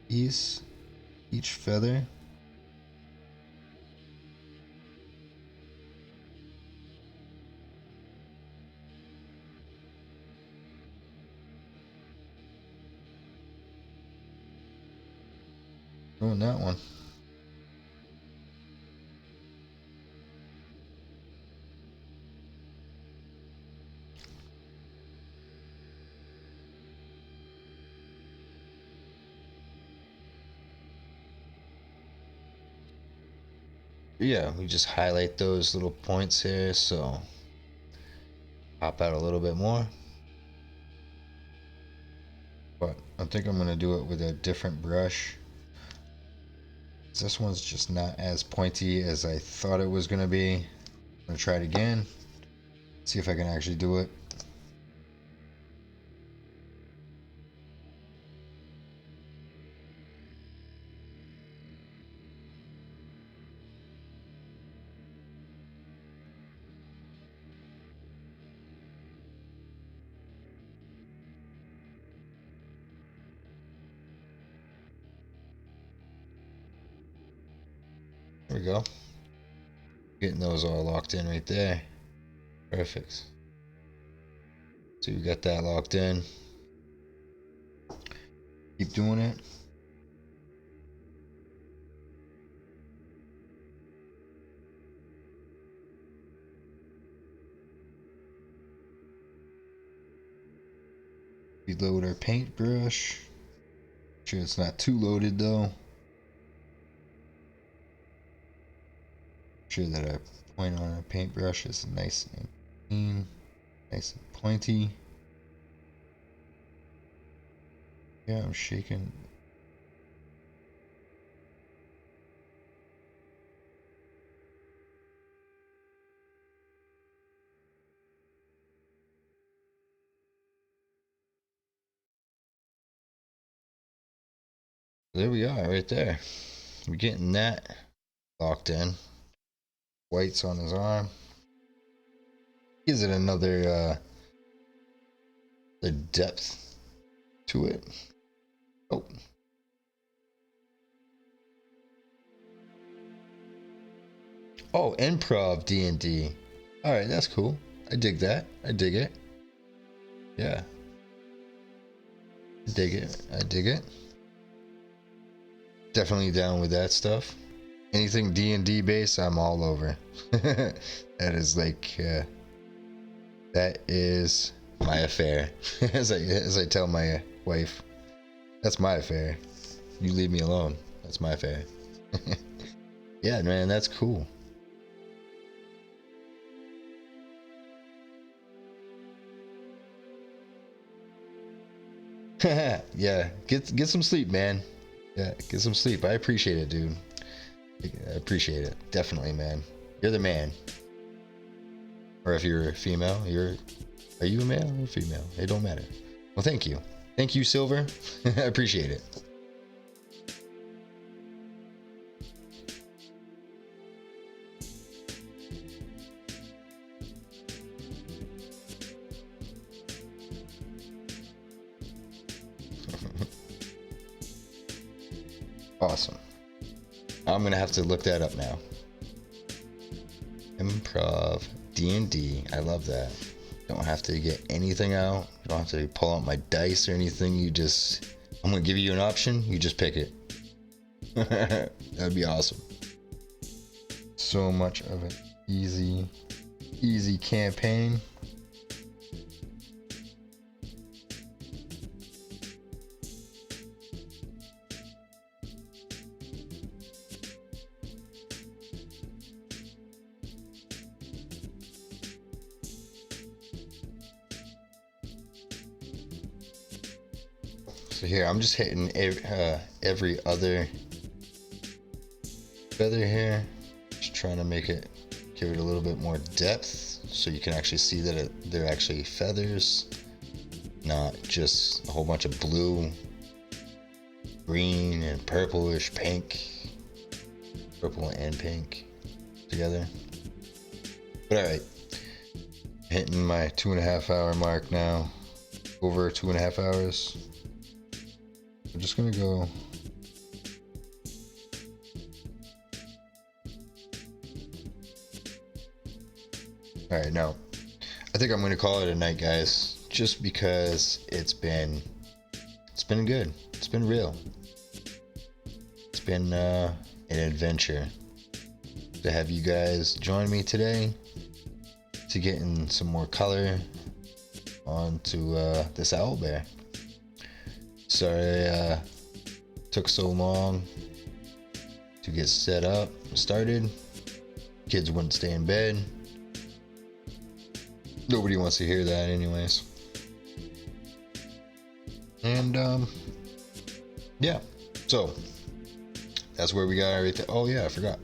piece, each feather. Doing that one. Yeah, we just highlight those little points here, so pop out a little bit more. But I think I'm gonna do it with a different brush. This one's just not as pointy as I thought it was gonna be. I'm gonna try it again, see if I can actually do it. There we go. Getting those all locked in right there. Perfect. So we got that locked in. Keep doing it. reload our paintbrush. Sure it's not too loaded though. Sure that our point on our paintbrush is nice and clean, nice and pointy. Yeah, I'm shaking. There we are, right there. We're getting that locked in. White's on his arm. Gives it another the depth to it. Oh. Oh, improv D&D. All right, that's cool. I dig that. I dig it. Yeah. I dig it. I dig it. Definitely down with that stuff. Anything D&D based, I'm all over. That is like that is my affair. as I tell my wife, that's my affair. You leave me alone. That's my affair. Yeah, man, that's cool. Yeah, get some sleep, man. Yeah, get some sleep. I appreciate it, dude. I appreciate it. Definitely, man. You're the man. Or if you're a female, are you a male or a female? It don't matter. Well, thank you. Thank you, Silver. I appreciate it. Awesome. I'm gonna have to look that up now. Improv D&D. I love that. Don't have to get anything out. Don't have to pull out my dice or anything. You just, I'm gonna give you an option. You just pick it. That'd be awesome. So much of an easy campaign. So here, I'm just hitting every other feather here. Just trying to make it, give it a little bit more depth so you can actually see that they're actually feathers, not just a whole bunch of blue, green, and purplish pink. Purple and pink together. But alright, hitting my 2.5 hour mark now. Over 2.5 hours. I'm just gonna go alright. Now I think I'm gonna call it a night, guys, just because it's been good. It's been real. It's been an adventure to have you guys join me today to get in some more color onto this owlbear. Sorry took so long to get set up, started. Kids wouldn't stay in bed. Nobody wants to hear that anyways. And yeah, so that's where we got everything. Oh yeah, I forgot.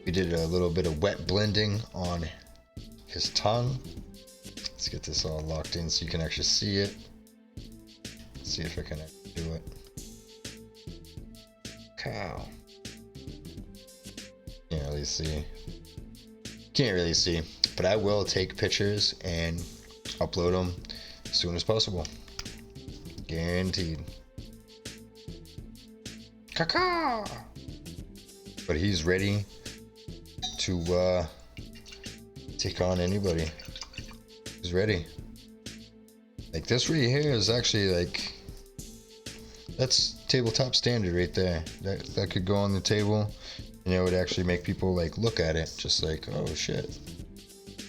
We did a little bit of wet blending on his tongue. Let's get this all locked in so you can actually see it. Let's see if I can do it. Cow. Can't really see. Can't really see. But I will take pictures and upload them as soon as possible. Guaranteed. Caca. But he's ready to take on anybody. He's ready. Like this right here is actually like, that's tabletop standard right there. That could go on the table and it would actually make people like look at it just like, oh shit,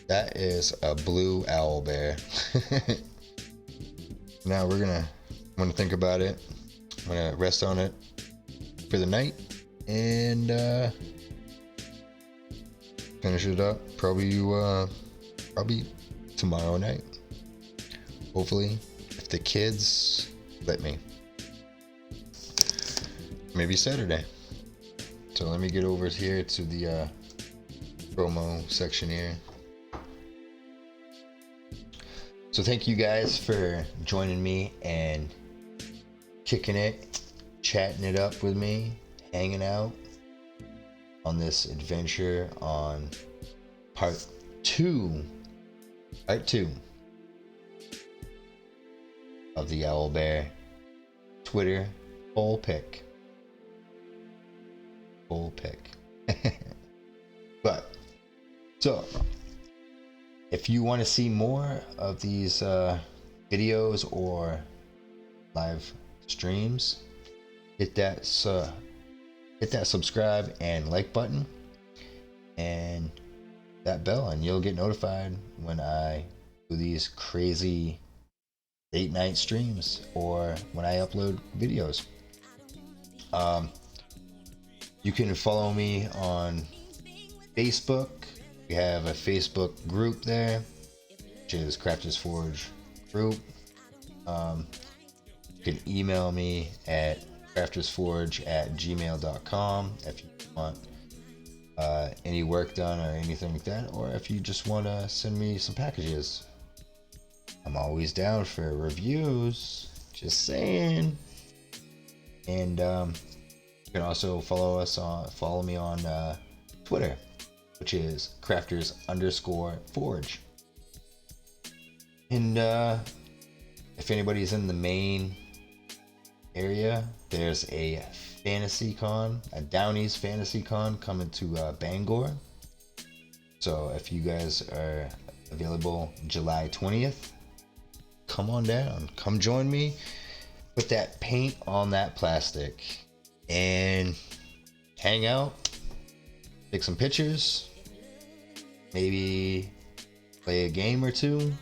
that is a blue owlbear. Now I'm gonna think about it. I'm gonna rest on it for the night and finish it up probably tomorrow night. Hopefully, if the kids let me. Maybe Saturday. So let me get over here to the promo section here. So thank you guys for joining me and kicking it, chatting it up with me, hanging out on this adventure on part two of the Owlbear Twitter poll pick. But so if you want to see more of these videos or live streams, hit that subscribe and like button and that bell, and you'll get notified when I do these crazy late night streams or when I upload videos. You can follow me on Facebook. We have a Facebook group there, which is Crafters Forge group. You can email me at craftersforge@gmail.com if you want any work done or anything like that, or if you just want to send me some packages. I'm always down for reviews, just saying. And you can also follow me on Twitter, which is crafters_forge. And if anybody's in the Maine area, there's a fantasy con, a Downey's fantasy con coming to Bangor. So if you guys are available July 20th, come on down, come join me, put that paint on that plastic and hang out, take some pictures, maybe play a game or two.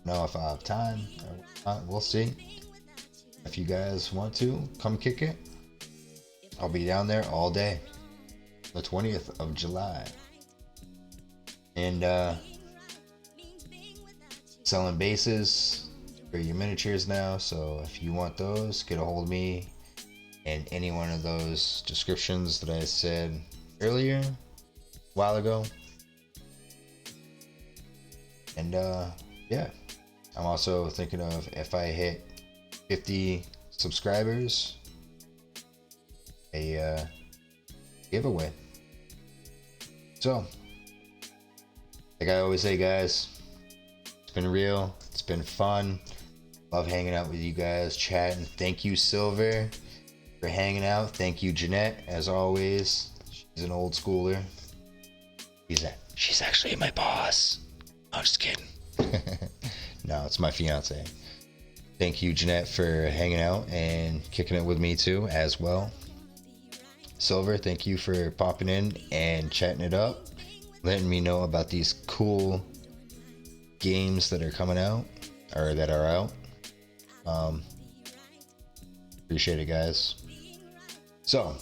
Know if I have time or not, we'll see. If you guys want to come kick it, I'll be down there all day, the 20th of July. And selling bases for your miniatures now, so if you want those, get a hold of me in any one of those descriptions that I said earlier, a while ago. And yeah, I'm also thinking of, if I hit 50 subscribers, a giveaway. So like I always say, guys, it's been real, it's been fun, love hanging out with you guys, chatting. Thank you, Silver, for hanging out. Thank you, Jeanette, as always. She's an old schooler. She's actually my boss. I'm just kidding. No, it's my fiance. Thank you, Jeanette, for hanging out and kicking it with me too, as well. Silver, thank you for popping in and chatting it up, letting me know about these cool games that are coming out, or that are out. Appreciate it, guys. So,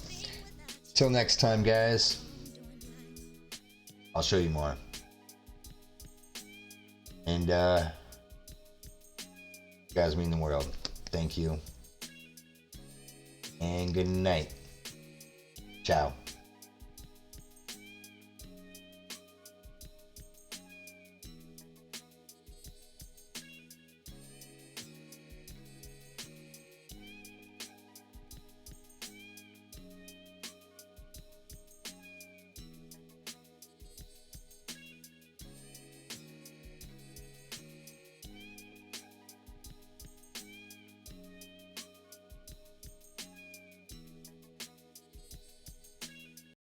till next time, guys, I'll show you more. And you guys mean the world. Thank you. And good night. Ciao.